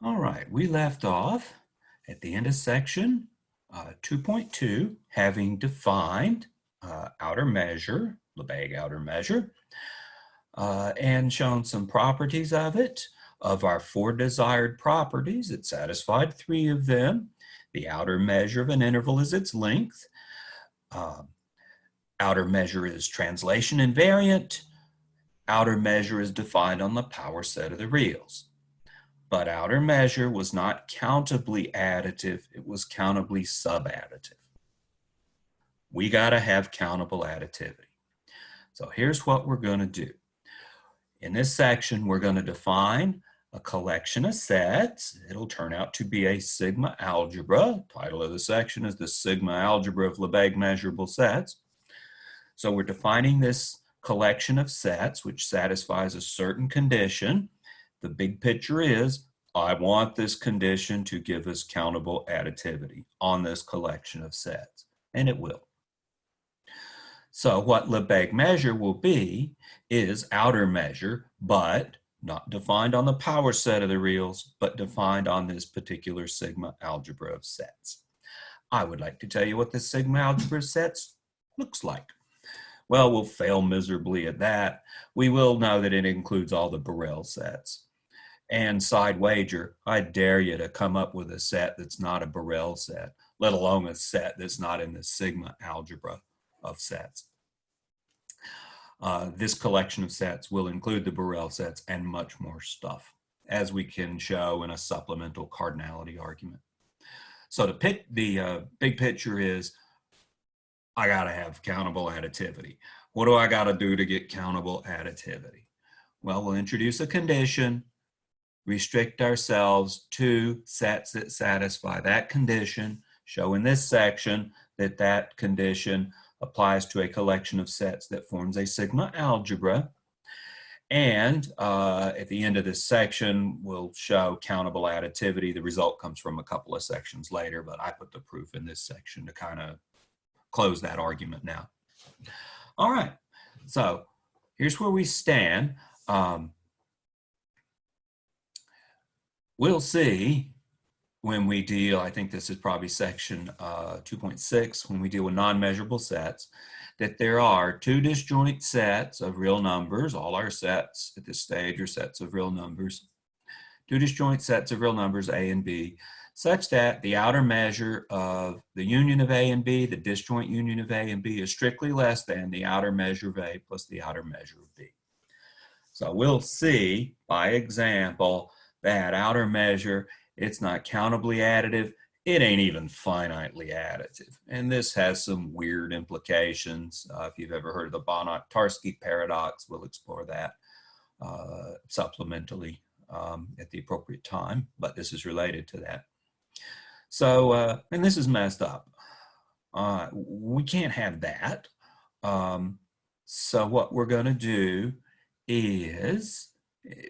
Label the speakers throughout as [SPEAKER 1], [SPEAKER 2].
[SPEAKER 1] All right, we left off at the end of section 2.2, having defined outer measure, Lebesgue outer measure, and shown some properties of it. Of our four desired properties, it satisfied three of them. The outer measure of an interval is its length. Outer measure is translation invariant. Outer measure is defined on the power set of the reals. But outer measure was not countably additive, it was countably subadditive. We got to have countable additivity. So here's what we're going to do. In this section, we're going to define a collection of sets. It'll turn out to be a sigma-Algebra. Title of the section is the sigma-Algebra of Lebesgue measurable sets. So we're defining this collection of sets which satisfies a certain condition. The big picture is, I want this condition to give us countable additivity on this collection of sets, and it will. So what Lebesgue measure will be is outer measure, but not defined on the power set of the reals, but defined on this particular sigma-Algebra of sets. I would like to tell you what this sigma-Algebra of sets looks like. Well, we'll fail miserably at that. We will know that it includes all the Borel sets. And side wager, I dare you to come up with a set that's not a Borel set, let alone a set that's not in the sigma-Algebra of sets. This collection of sets will include the Borel sets and much more stuff, as we can show in a supplemental cardinality argument. So the big picture is, I got to have countable additivity. What do I got to do to get countable additivity? Well, we'll introduce a condition, restrict ourselves to sets that satisfy that condition, show in this section that that condition applies to a collection of sets that forms a sigma-Algebra. And at the end of this section, we'll show countable additivity. The result comes from a couple of sections later, but I put the proof in this section to kind of close that argument now. All right, so here's where we stand. We'll see when we deal, I think this is probably section 2.6, when we deal with non-measurable sets, that there are two disjoint sets of real numbers. All our sets at this stage are sets of real numbers. Two disjoint sets of real numbers, A and B, such that the outer measure of the union of A and B, the disjoint union of A and B, is strictly less than the outer measure of A plus the outer measure of B. So we'll see, by example, that outer measure, it's not countably additive, it ain't even finitely additive. And this has some weird implications. If you've ever heard of the Banach-Tarski paradox, we'll explore that supplementally at the appropriate time, but this is related to that. So, and this is messed up. We can't have that. So what we're going to do is,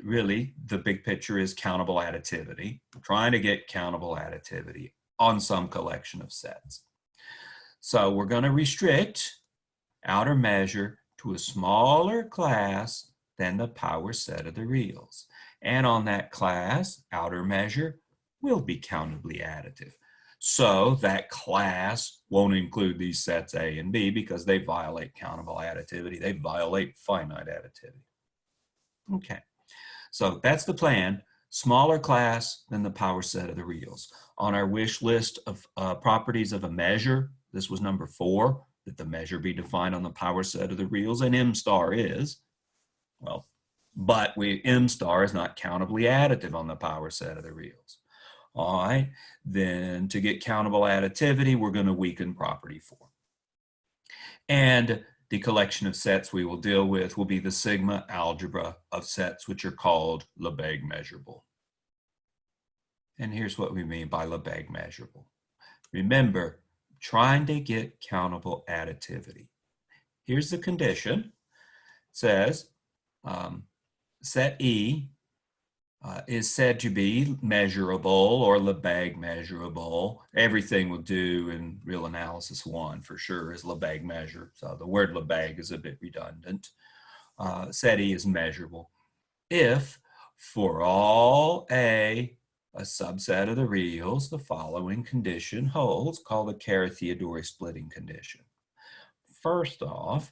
[SPEAKER 1] really, the big picture is countable additivity. We're trying to get countable additivity on some collection of sets. So we're going to restrict outer measure to a smaller class than the power set of the reals. And on that class, outer measure will be countably additive. So that class won't include these sets A and B because they violate countable additivity. They violate finite additivity. Okay, so that's the plan. Smaller class than the power set of the reals. On our wish list of properties of a measure, this was number 4, that the measure be defined on the power set of the reals, and M star is. Well, but M star is not countably additive on the power set of the reals. All right, then to get countable additivity, we're going to weaken property 4. And the collection of sets we will deal with will be the sigma-Algebra of sets which are called Lebesgue measurable. And here's what we mean by Lebesgue measurable. Remember, trying to get countable additivity. Here's the condition. It says set E is said to be measurable or Lebesgue measurable. Everything we'll do in real analysis 1 for sure is Lebesgue measure. So the word Lebesgue is a bit redundant. Set E is measurable if for all A a subset of the reals, the following condition holds, called the Theodore splitting condition. First off,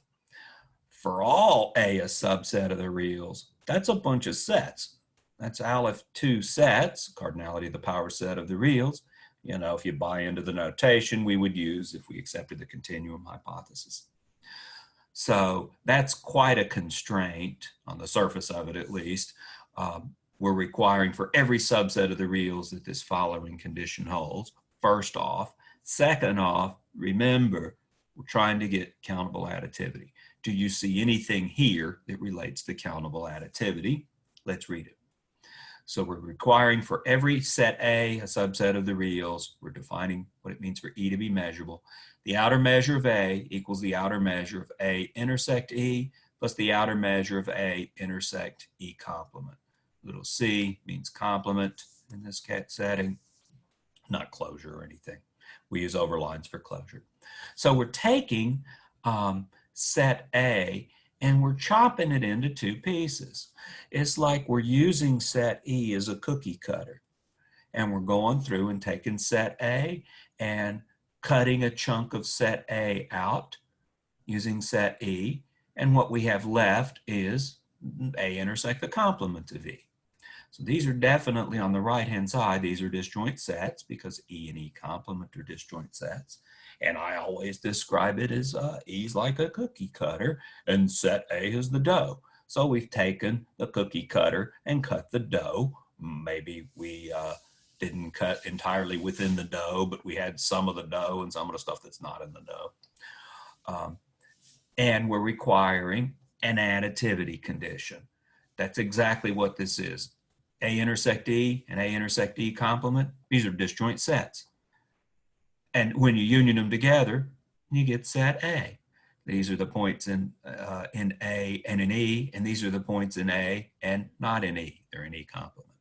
[SPEAKER 1] for all A a subset of the reals, that's a bunch of sets. That's Aleph 2 sets, cardinality of the power set of the reals. You know, if you buy into the notation we would use if we accepted the continuum hypothesis. So that's quite a constraint on the surface of it, at least. We're requiring for every subset of the reals that this following condition holds, first off. Second off, remember, we're trying to get countable additivity. Do you see anything here that relates to countable additivity? Let's read it. So we're requiring for every set A, a subset of the reals, we're defining what it means for E to be measurable. The outer measure of A equals the outer measure of A intersect E plus the outer measure of A intersect E complement. Little c means complement in this setting, not closure or anything. We use overlines for closure. So we're taking set A and we're chopping it into two pieces. It's like we're using set E as a cookie cutter. And we're going through and taking set A and cutting a chunk of set A out using set E. And what we have left is A intersect the complement of E. So these are definitely on the right-hand side, these are disjoint sets because E and E complement are disjoint sets. And I always describe it as E's like a cookie cutter and set A is the dough. So we've taken the cookie cutter and cut the dough. Maybe we didn't cut entirely within the dough, but we had some of the dough and some of the stuff that's not in the dough. And we're requiring an additivity condition. That's exactly what this is. A intersect E and A intersect E complement, these are disjoint sets. And when you union them together, you get set A. These are the points in A and in E, and these are the points in A and not in E. They're in E complement.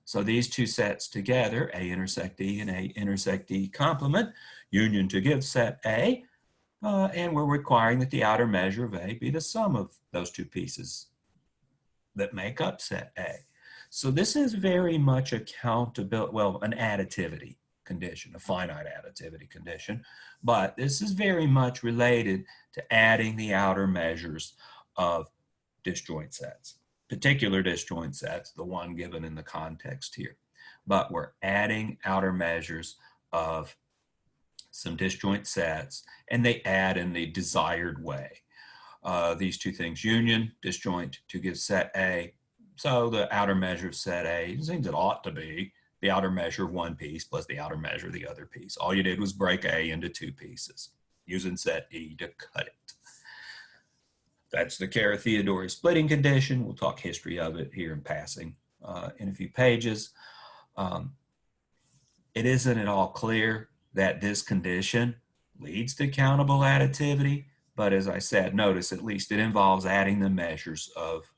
[SPEAKER 1] So these two sets together, A intersect E and A intersect E complement, union to give set A, and we're requiring that the outer measure of A be the sum of those two pieces that make up set A. So this is very much a countability, well, an additivity condition, a finite additivity condition, but this is very much related to adding the outer measures of disjoint sets, particular disjoint sets, the one given in the context here. But we're adding outer measures of some disjoint sets, and they add in the desired way. These two things, union, disjoint, to give set A. So the outer measure of set A seems it ought to be the outer measure of one piece plus the outer measure of the other piece. All you did was break A into two pieces using set E to cut it. That's the Theodore splitting condition. We'll talk history of it here in passing in a few pages. It isn't at all clear that this condition leads to countable additivity, but as I said, notice at least it involves adding the measures of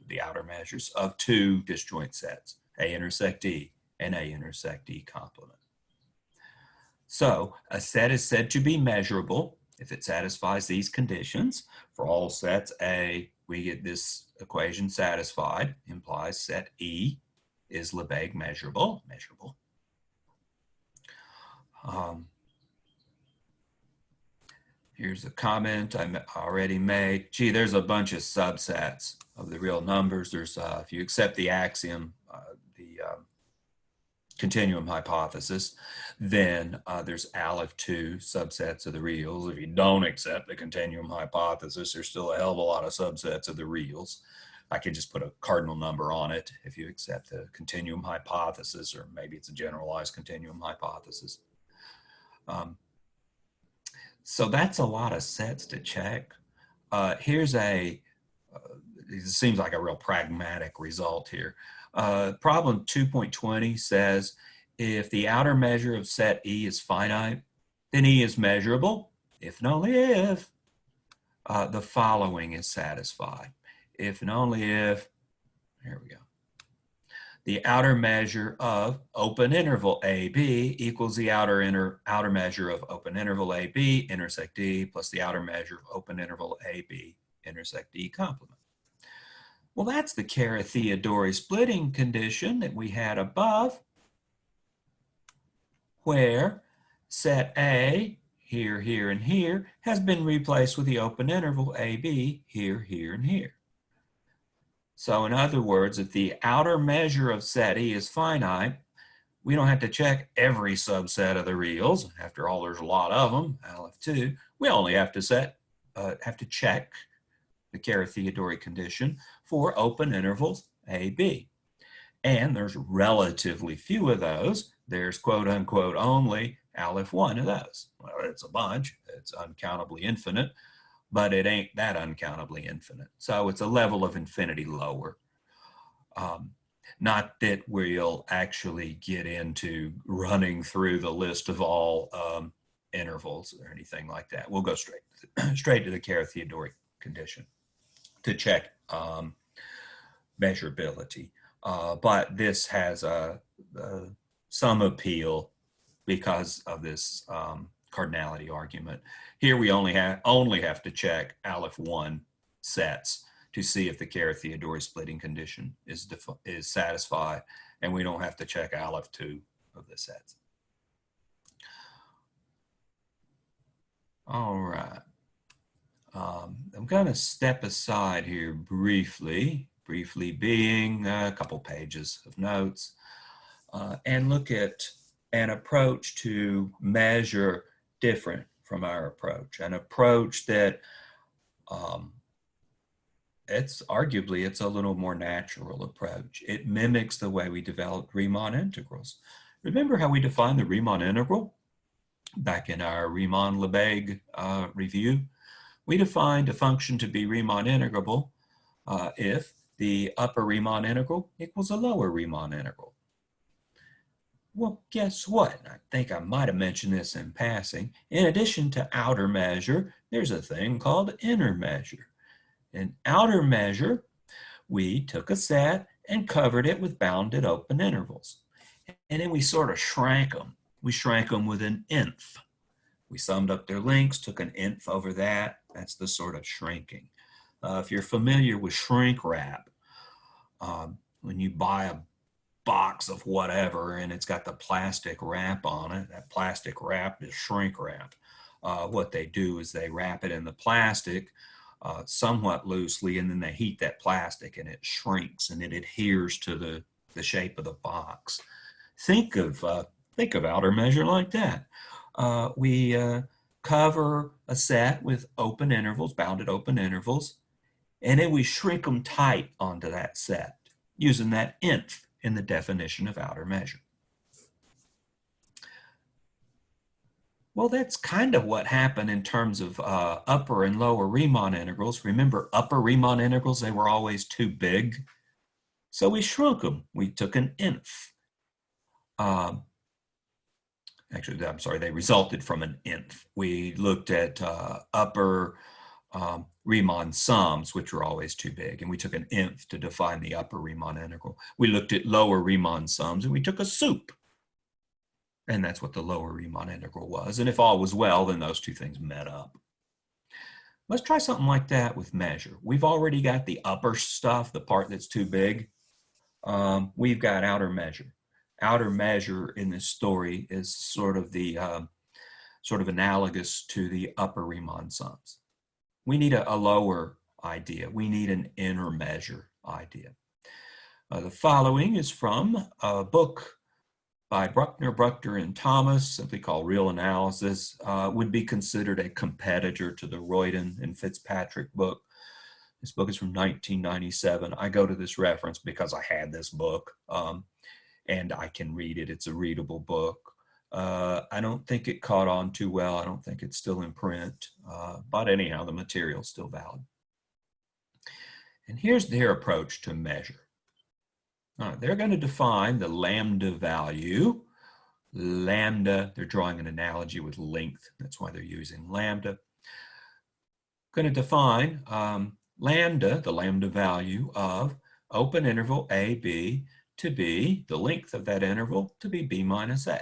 [SPEAKER 1] the outer measures of two disjoint sets, A intersect E and A intersect E complement. So a set is said to be measurable if it satisfies these conditions. For all sets A, we get this equation satisfied, implies set E is Lebesgue measurable. Here's a comment I already made. Gee, there's a bunch of subsets of the real numbers. There's, if you accept the axiom, the continuum hypothesis, then there's Aleph 2 subsets of the reals. If you don't accept the continuum hypothesis, there's still a hell of a lot of subsets of the reals. I could just put a cardinal number on it if you accept the continuum hypothesis, or maybe it's a generalized continuum hypothesis. So that's a lot of sets to check. Here's it seems like a real pragmatic result here. Problem 2.20 says, if the outer measure of set E is finite, then E is measurable, if and only if the following is satisfied. If and only if, here we go. The outer measure of open interval AB equals the outer measure of open interval AB intersect D plus the outer measure of open interval AB intersect D complement. Well, that's the Theodore splitting condition that we had above. where set A, here, here, and here, has been replaced with the open interval AB, here, here, and here. So in other words, if the outer measure of set E is finite, we don't have to check every subset of the reals. After all, there's a lot of them, Aleph2. We only have to check the Theodore condition for open intervals A, B. And there's relatively few of those. There's quote unquote only Aleph1 of those. Well, it's a bunch. It's uncountably infinite, but it ain't that uncountably infinite. So it's a level of infinity lower. Not that we'll actually get into running through the list of all intervals or anything like that. We'll go straight to the Theodore condition to check measurability. But this has some appeal because of this cardinality argument. Here we only have to check Aleph1 sets to see if the Theodore splitting condition is satisfied, and we don't have to check Aleph2 of the sets. All right. I'm going to step aside here briefly being a couple pages of notes, and look at an approach to measure different from our approach, an approach that it's a little more natural approach. It mimics the way we developed Riemann integrals. Remember how we defined the Riemann integral back in our Riemann-Lebesgue review? We defined a function to be Riemann integrable if the upper Riemann integral equals a lower Riemann integral. Well, guess what? I think I might have mentioned this in passing. In addition to outer measure, there's a thing called inner measure. In outer measure, we took a set and covered it with bounded open intervals. And then we sort of shrank them. We shrank them with an nth. We summed up their lengths, took an nth over that. That's the sort of shrinking. If you're familiar with shrink wrap, when you buy a box of whatever and it's got the plastic wrap on it, that plastic wrap is shrink wrap. What they do is they wrap it in the plastic somewhat loosely, and then they heat that plastic and it shrinks and it adheres to the shape of the box. Think of outer measure like that. We cover a set with open intervals, bounded open intervals, and then we shrink them tight onto that set using that nth in the definition of outer measure. Well, that's kind of what happened in terms of upper and lower Riemann integrals. Remember, upper Riemann integrals, they were always too big. So we shrunk them. We took an nth. Actually, I'm sorry, they resulted from an nth. We looked at upper Riemann sums, which were always too big, and we took an nth to define the upper Riemann integral. We looked at lower Riemann sums, and we took a sup. And that's what the lower Riemann integral was. And if all was well, then those two things met up. Let's try something like that with measure. We've already got the upper stuff, the part that's too big. We've got outer measure. Outer measure in this story is sort of analogous to the upper Riemann sums. We need a lower idea. We need an inner measure idea. The following is from a book by Bruckner, and Thomas, simply called Real Analysis, would be considered a competitor to the Royden and Fitzpatrick book. This book is from 1997. I go to this reference because I had this book, and I can read it. It's a readable book. I don't think it caught on too well. I don't think it's still in print, but anyhow, the material's still valid. And here's their approach to measure. They're going to define the lambda value. Lambda, they're drawing an analogy with length. That's why they're using lambda. Going to define lambda, the lambda value of open interval AB to be the length of that interval to be B minus A.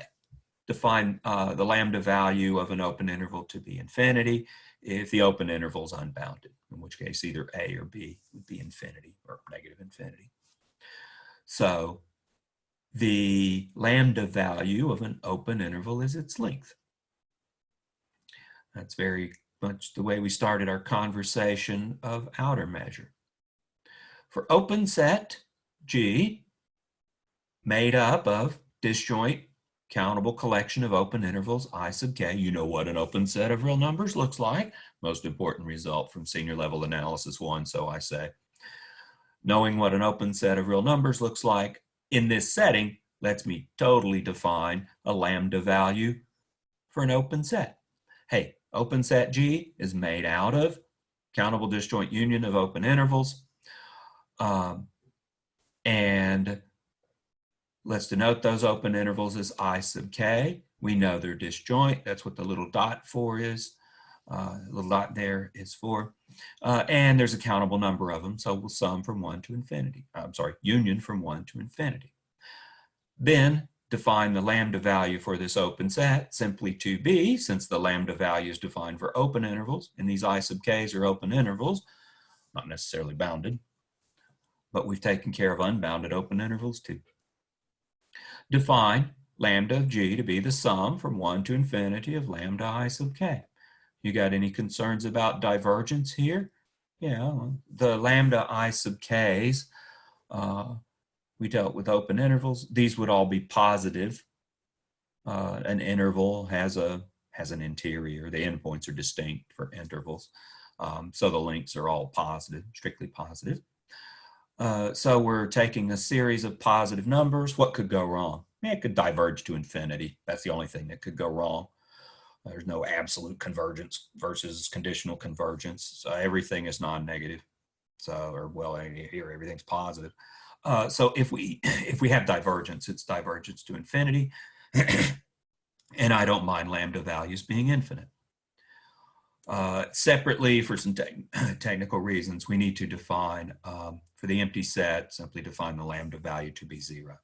[SPEAKER 1] Define the lambda value of an open interval to be infinity if the open interval is unbounded, in which case either A or B would be infinity or negative infinity. So the lambda value of an open interval is its length. That's very much the way we started our conversation of outer measure. For open set G, made up of disjoint countable collection of open intervals I sub k, you know what an open set of real numbers looks like. Most important result from senior level analysis 1, so I say. Knowing what an open set of real numbers looks like in this setting lets me totally define a lambda value for an open set. Hey, open set G is made out of countable disjoint union of open intervals. And let's denote those open intervals as I sub k. We know they're disjoint. That's what the little dot for is. Little dot there is for. And there's a countable number of them, so we'll sum from 1 to infinity. Union from 1 to infinity. Then define the lambda value for this open set simply to be, since the lambda value is defined for open intervals, and these I sub k's are open intervals, not necessarily bounded, but we've taken care of unbounded open intervals too. Define lambda of G to be the sum from 1 to infinity of lambda I sub k. You got any concerns about divergence here? Yeah, the lambda I sub k's, we dealt with open intervals. These would all be positive. An interval has an interior. The endpoints are distinct for intervals. So the lengths are all positive, strictly positive. So we're taking a series of positive numbers. What could go wrong? It could diverge to infinity. That's the only thing that could go wrong. There's no absolute convergence versus conditional convergence. So everything is non-negative. So, or well, here everything's positive. So if we have divergence, it's divergence to infinity. And I don't mind lambda values being infinite. Separately, for some technical reasons, we need to define, for the empty set, simply define the lambda value to be 0.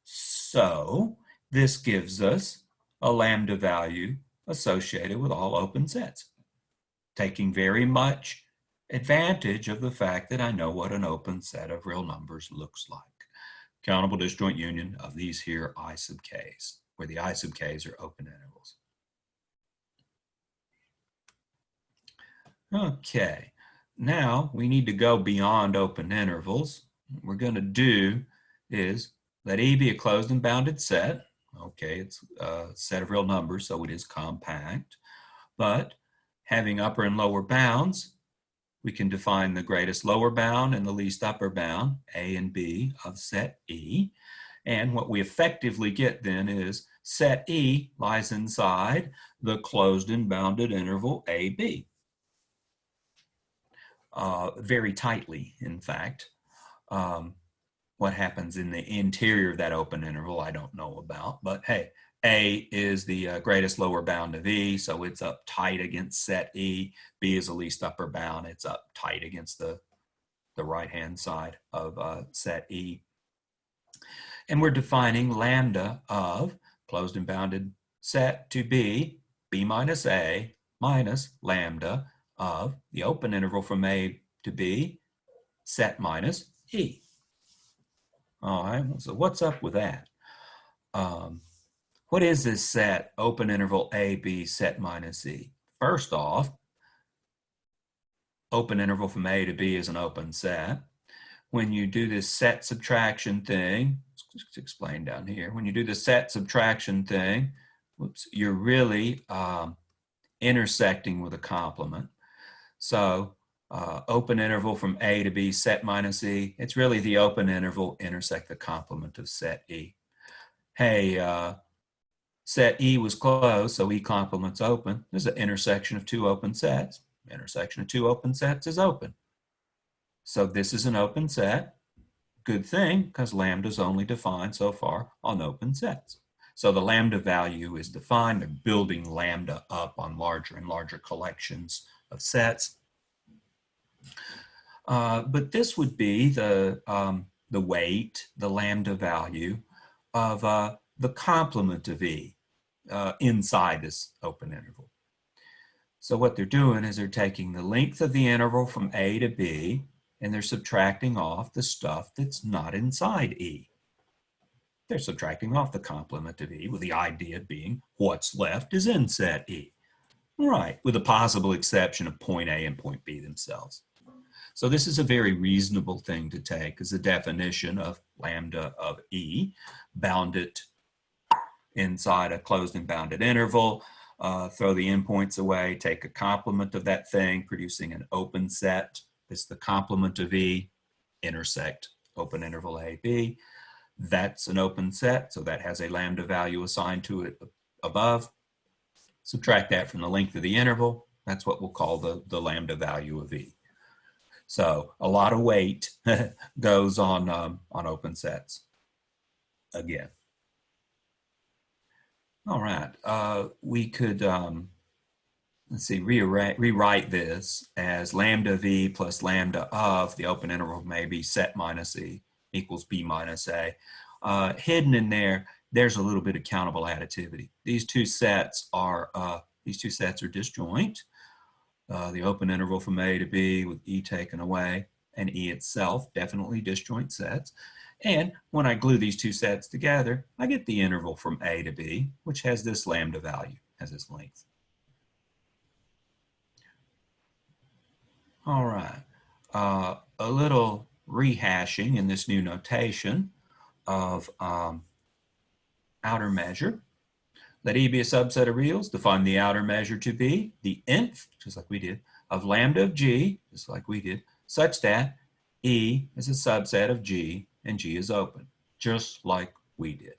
[SPEAKER 1] So this gives us a lambda value associated with all open sets, taking very much advantage of the fact that I know what an open set of real numbers looks like. Countable disjoint union of these here I sub k's, where the I sub k's are open intervals. Okay, now we need to go beyond open intervals. What we're going to do is let E be a closed and bounded set. Okay, it's a set of real numbers, so it is compact. But having upper and lower bounds, we can define the greatest lower bound and the least upper bound, A and B, of set E. And what we effectively get then is set E lies inside the closed and bounded interval AB. Very tightly, in fact. What happens in the interior of that open interval, I don't know about, but hey, A is the greatest lower bound of E, so it's up tight against set E. B is the least upper bound, it's up tight against the right-hand side of set E. And we're defining lambda of closed and bounded set to be B minus A minus lambda of the open interval from A to B, set minus E. All right, so what's up with that? What is this set, open interval AB, set minus E? First off, open interval from A to B is an open set. When you do this set subtraction thing, let's explain down here. When you do the set subtraction thing, whoops, you're really intersecting with a complement. So open interval from A to B, set minus E, it's really the open interval intersect the complement of set E. Hey, set E was closed, so E complement's open. There's an intersection of two open sets. Intersection of two open sets is open. So this is an open set. Good thing, because lambda is only defined so far on open sets. So the lambda value is defined. They're building lambda up on larger and larger collections of sets. But this would be the weight, the lambda value of the complement of E inside this open interval. So what they're doing is they're taking the length of the interval from A to B, and they're subtracting off the stuff that's not inside E. They're subtracting off the complement of E, with the idea being what's left is in set E. Right, with a possible exception of point A and point B themselves. So this is a very reasonable thing to take as a definition of lambda of E, bounded inside a closed and bounded interval, throw the endpoints away, take a complement of that thing, producing an open set. This is the complement of E, intersect open interval A, B. That's an open set, so that has a lambda value assigned to it above. Subtract that from the length of the interval. That's what we'll call the lambda value of E. So a lot of weight goes on open sets again. All right, we could, let's see, rewrite this as lambda of E plus lambda of the open interval may be set minus E equals B minus A. Hidden in there, there's a little bit of countable additivity. These two sets are disjoint. The open interval from A to B with E taken away and E itself definitely disjoint sets. And when I glue these two sets together, I get the interval from A to B, which has this lambda value, has this length. All right, a little rehashing in this new notation of outer measure. Let E be a subset of reals. Define the outer measure to be the nth, just like we did, of lambda of G, just like we did, such that E is a subset of G and G is open, just like we did.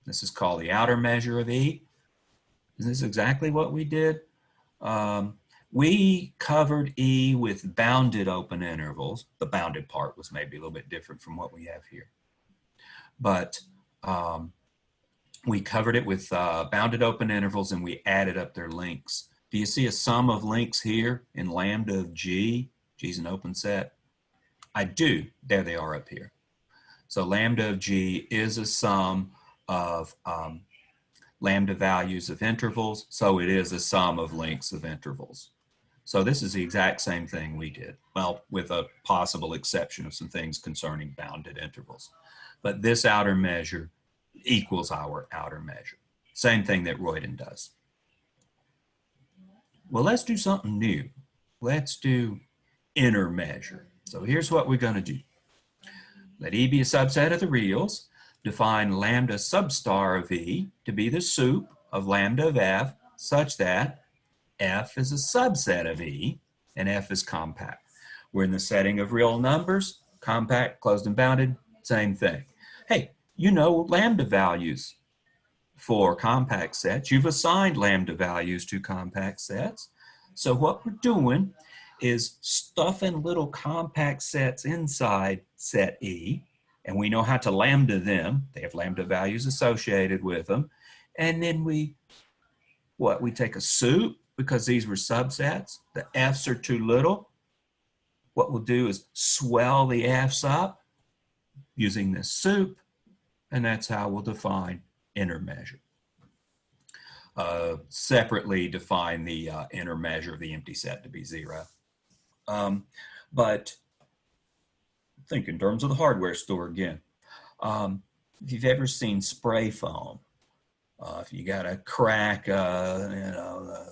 [SPEAKER 1] This is called the outer measure of E. Is this exactly what we did? We covered E with bounded open intervals. The bounded part was maybe a little bit different from what we have here. But we covered it with bounded open intervals and we added up their lengths. Do you see a sum of lengths here in lambda of G? G's an open set. I do. There they are up here. So lambda of G is a sum of lambda values of intervals. So it is a sum of lengths of intervals. So this is the exact same thing we did. Well, with a possible exception of some things concerning bounded intervals. But this outer measure equals our outer measure. Same thing that Royden does. Well, let's do something new. Let's do inner measure. So here's what we're going to do. Let E be a subset of the reals. Define lambda substar of E to be the sup of lambda of F such that F is a subset of E and F is compact. We're in the setting of real numbers, compact, closed and bounded, same thing. Hey, you know lambda values for compact sets. You've assigned lambda values to compact sets. So what we're doing is stuffing little compact sets inside set E, and we know how to lambda them. They have lambda values associated with them. And then we take a sup, because these were subsets. The F's are too little. What we'll do is swell the F's up using this sup, and that's how we'll define inner measure. Separately define the inner measure of the empty set to be 0. But think in terms of the hardware store again. If you've ever seen spray foam, if you got a crack, like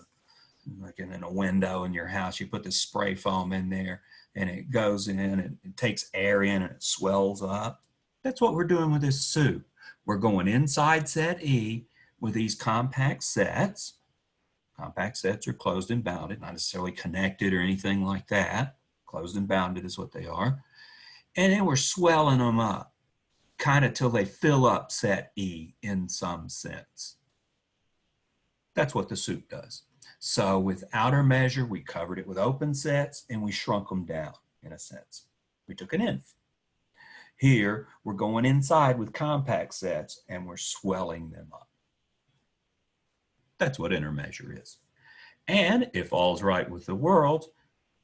[SPEAKER 1] in a window in your house, you put the spray foam in there and it goes in and it takes air in and it swells up. That's what we're doing with this sup. We're going inside set E with these compact sets. Compact sets are closed and bounded, not necessarily connected or anything like that. Closed and bounded is what they are. And then we're swelling them up, kind of till they fill up set E in some sense. That's what the sup does. So with outer measure, we covered it with open sets and we shrunk them down in a sense. We took an nth. Here, we're going inside with compact sets and we're swelling them up. That's what inner measure is. And if all's right with the world,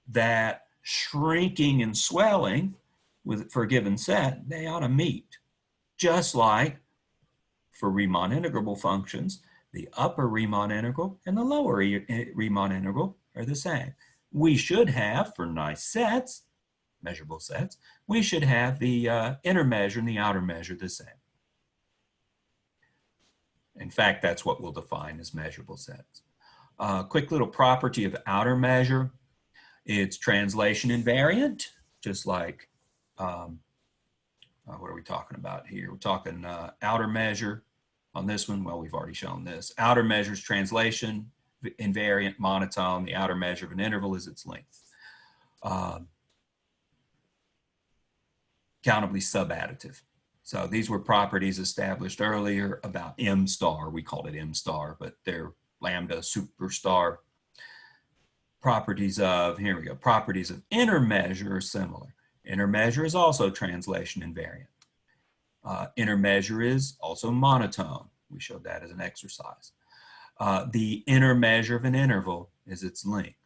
[SPEAKER 1] that shrinking and swelling for a given set, they ought to meet. Just like for Riemann integrable functions, the upper Riemann integral and the lower Riemann integral are the same. We should have, for nice sets, measurable sets, we should have the inner measure and the outer measure the same. In fact, that's what we'll define as measurable sets. Quick little property of outer measure. It's translation invariant, just like, what are we talking about here? We're talking outer measure on this one. Well, we've already shown this. Outer measure is translation invariant, monotone. The outer measure of an interval is its length. Countably subadditive. So these were properties established earlier about M star. We called it M star, but they're lambda superstar. Properties of, here we go, properties of inner measure are similar. Inner measure is also translation invariant. Inner measure is also monotone. We showed that as an exercise. The inner measure of an interval is its length.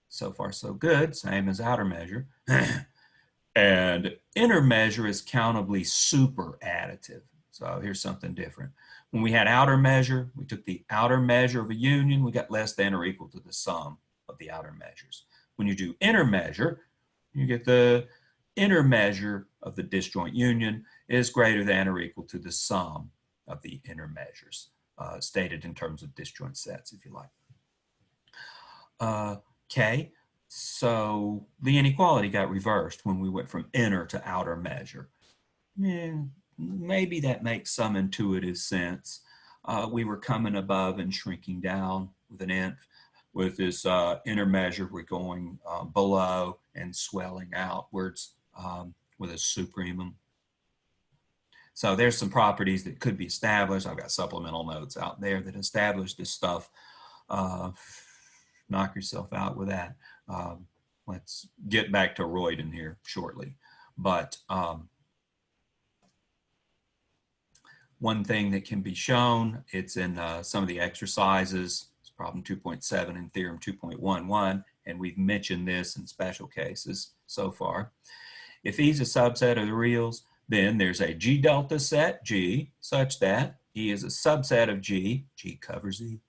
[SPEAKER 1] So far, so good, same as outer measure. And inner measure is countably super additive. So here's something different. When we had outer measure, we took the outer measure of a union, we got less than or equal to the sum of the outer measures. When you do inner measure, you get the inner measure of the disjoint union is greater than or equal to the sum of the inner measures, stated in terms of disjoint sets, if you like. Okay, so the inequality got reversed when we went from inner to outer measure. Maybe that makes some intuitive sense. We were coming above and shrinking down with an nth. With this inner measure, we're going below and swelling outwards with a supremum. So there's some properties that could be established. I've got supplemental notes out there that establish this stuff. Knock yourself out with that. Let's get back to Royden here shortly. But one thing that can be shown, it's in some of the exercises, it's problem 2.7 and theorem 2.11, and we've mentioned this in special cases so far. If E is a subset of the reals, then there's a G delta set, G, such that E is a subset of G, G covers E,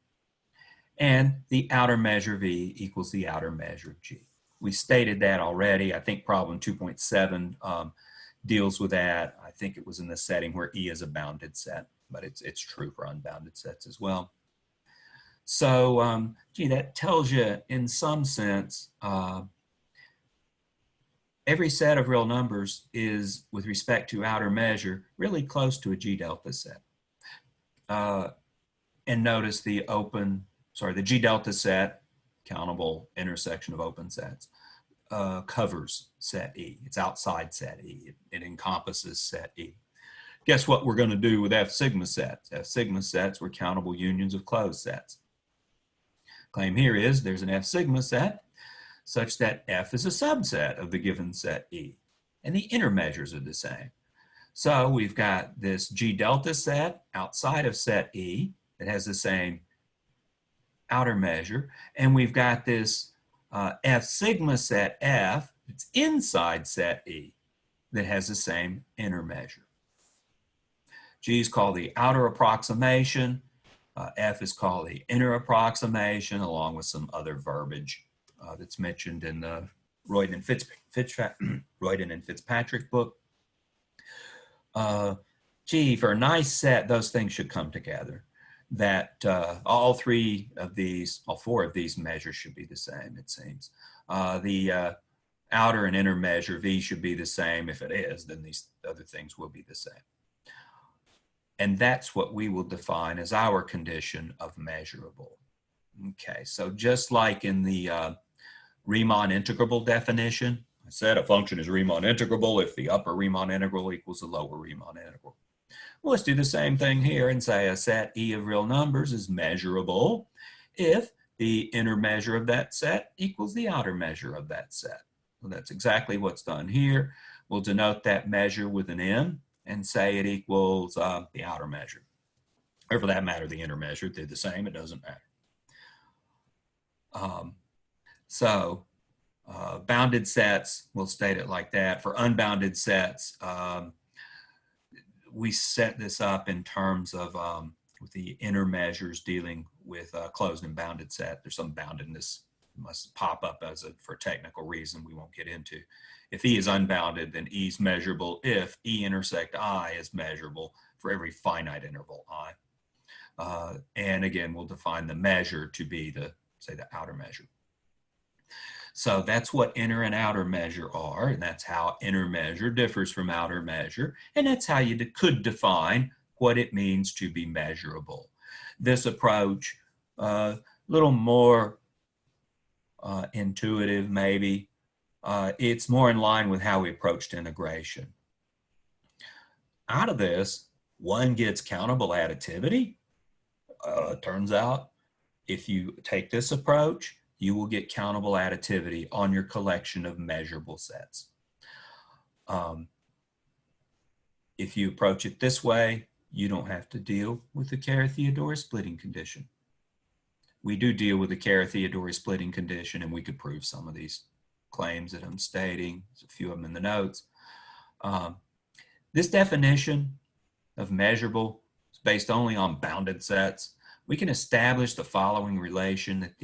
[SPEAKER 1] and the outer measure of E equals the outer measure of G. We stated that already. I think problem 2.7 deals with that. I think it was in the setting where E is a bounded set, but it's true for unbounded sets as well. So, gee, that tells you in some sense, every set of real numbers is, with respect to outer measure, really close to a G delta set. And notice the G delta set, countable intersection of open sets, covers set E. It's outside set E. It encompasses set E. Guess what we're going to do with F sigma sets? F sigma sets were countable unions of closed sets. Claim here is there's an F sigma set such that F is a subset of the given set E, and the inner measures are the same. So we've got this G delta set outside of set E that has the same outer measure, and we've got this F sigma set F that's inside set E that has the same inner measure. G is called the outer approximation. F is called the inner approximation, along with some other verbiage that's mentioned in the Royden and Fitzpatrick book. Gee, for a nice set, those things should come together. That all four of these measures should be the same, it seems. The outer and inner measure V should be the same. If it is, then these other things will be the same. And that's what we will define as our condition of measurable. Okay, so just like in the Riemann integrable definition, I said a function is Riemann integrable if the upper Riemann integral equals the lower Riemann integral. Well, let's do the same thing here and say a set E of real numbers is measurable if the inner measure of that set equals the outer measure of that set. Well, that's exactly what's done here. We'll denote that measure with an M and say it equals the outer measure. Or for that matter, the inner measure. They're the same, it doesn't matter. Bounded sets, we'll state it like that. For unbounded sets, we set this up in terms of with the inner measures dealing with closed and bounded set. There's some boundedness must pop up for a technical reason we won't get into. If E is unbounded, then E is measurable if E intersect I is measurable for every finite interval I. And again, we'll define the measure to be the, say, the outer measure. So that's what inner and outer measure are, and that's how inner measure differs from outer measure, and that's how you could define what it means to be measurable. This approach, a little more intuitive maybe. It's more in line with how we approached integration. Out of this, one gets countable additivity. Turns out, if you take this approach, you will get countable additivity on your collection of measurable sets. If you approach it this way, you don't have to deal with the Theodore splitting condition. We do deal with the Theodore splitting condition, and we could prove some of these claims that I'm stating. There's a few of them in the notes. This definition of measurable is based only on bounded sets. We can establish the following relation that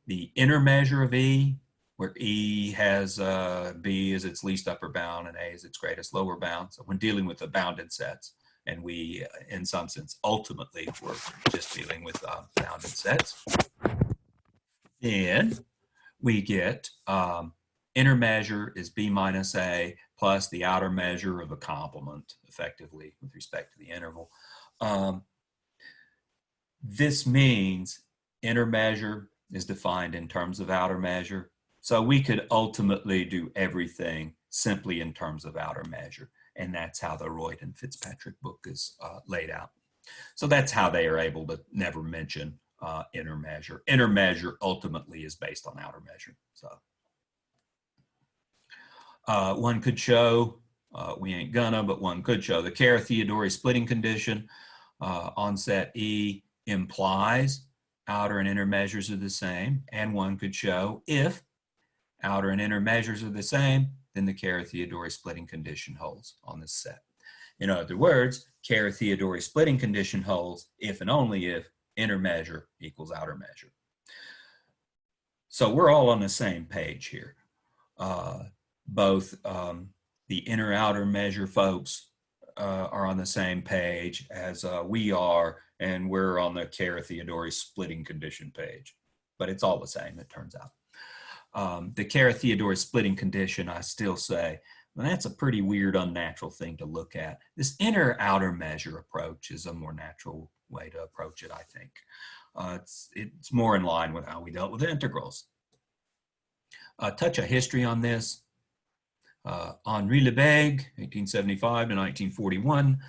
[SPEAKER 1] the inner measure of E, where E has B as its least upper bound and A as its greatest lower bound. So when dealing with the bounded sets, and we, in some sense, ultimately, we're just dealing with bounded sets. Then we get inner measure is B minus A plus the outer measure of a complement, effectively, with respect to the interval. This means inner measure is defined in terms of outer measure. So we could ultimately do everything simply in terms of outer measure. And that's how the Royd and Fitzpatrick book is laid out. So that's how they are able to never mention inner measure. Inner measure ultimately is based on outer measure. So one could show, we ain't gonna, but one could show the Theodore splitting condition on set E implies outer and inner measures are the same, and one could show if outer and inner measures are the same, then the Theodore splitting condition holds on this set. In other words, Theodore splitting condition holds if and only if inner measure equals outer measure. So we're all on the same page here. Both the inner outer measure folks are on the same page as we are, and we're on the Theodore splitting condition page. But it's all the same, it turns out. The Theodore splitting condition, I still say, well, that's a pretty weird, unnatural thing to look at. This inner outer measure approach is a more natural way to approach it, I think. It's more in line with how we dealt with integrals. A touch of history on this. Henri Lebesgue, 1875 to 1941,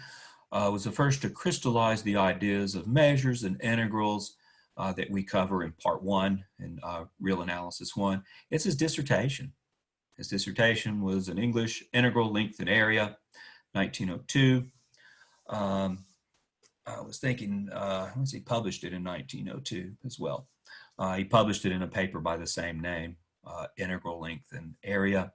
[SPEAKER 1] was the first to crystallize the ideas of measures and integrals that we cover in part 1 in Real Analysis 1. It's his dissertation. His dissertation was in English, Integral Length and Area, 1902. I was thinking, he published it in 1902 as well. He published it in a paper by the same name, Integral Length and Area.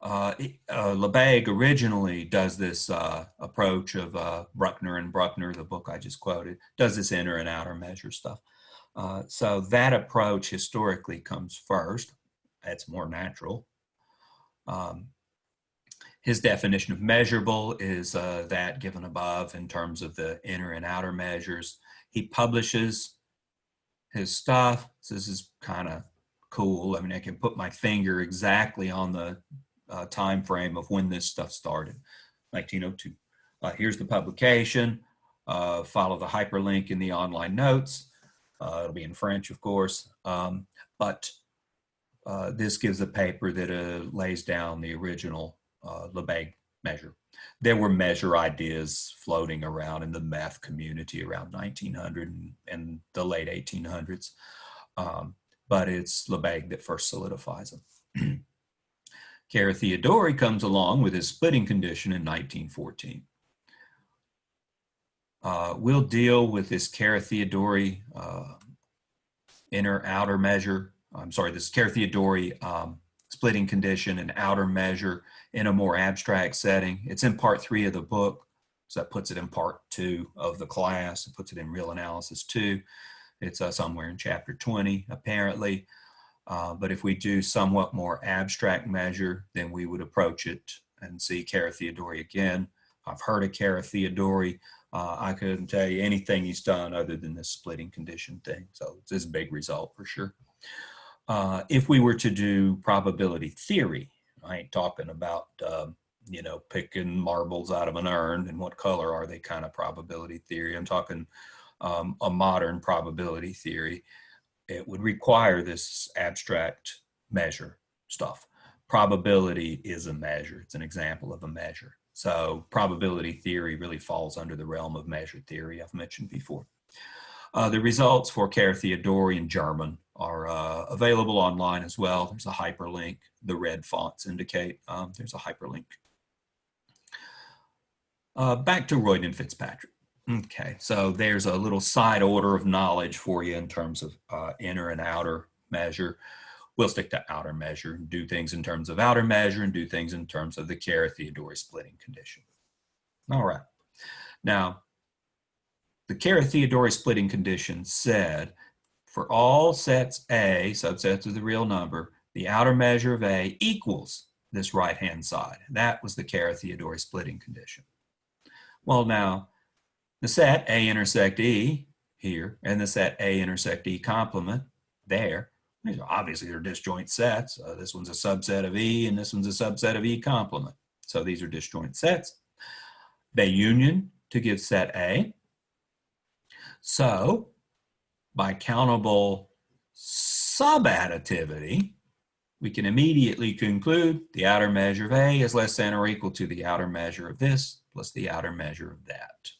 [SPEAKER 1] Lebesgue originally does this approach of Bruckner and Bruckner, the book I just quoted, does this inner and outer measure stuff. So that approach historically comes first. It's more natural. His definition of measurable is that given above in terms of the inner and outer measures. He publishes his stuff. So this is kind of cool. I mean, I can put my finger exactly on the time frame of when this stuff started, 1902. Here's the publication. Follow the hyperlink in the online notes. It'll be in French, of course, but this gives a paper that lays down the original Lebesgue measure. There were measure ideas floating around in the math community around 1900 and the late 1800s, but it's Lebesgue that first solidifies them. Theodore comes along with his splitting condition in 1914. We'll deal with this Theodore inner outer measure. This Theodore splitting condition and outer measure in a more abstract setting. It's in part 3 of the book, so that puts it in part 2 of the class. It puts it in Real Analysis 2. It's somewhere in chapter 20, apparently. But if we do somewhat more abstract measure, then we would approach it and see Theodore again I've heard of Theodore. I couldn't tell you anything he's done other than this splitting condition thing. So it's a big result for sure. If we were to do probability theory, I ain't talking about, you know, picking marbles out of an urn and what color are they kind of probability theory. I'm talking a modern probability theory. It would require this abstract measure stuff. Probability is a measure. It's an example of a measure. So probability theory really falls under the realm of measure theory I've mentioned before. The results for Theodore in German are available online as well. There's a hyperlink. The red fonts indicate there's a hyperlink. Back to Royd and Fitzpatrick. Okay, so there's a little side order of knowledge for you in terms of inner and outer measure. We'll stick to outer measure and do things in terms of outer measure and do things in terms of the Theodore splitting condition. All right. Now, the Theodore splitting condition said for all sets A, subsets of the real number, the outer measure of A equals this right-hand side. That was the Theodore splitting condition. Well, now, the set A intersect E here and the set A intersect E complement there, these are obviously they're disjoint sets. This one's a subset of E and this one's a subset of E complement. So these are disjoint sets. They union to give set A. So by countable subadditivity, we can immediately conclude the outer measure of A is less than or equal to the outer measure of this plus the outer measure of that.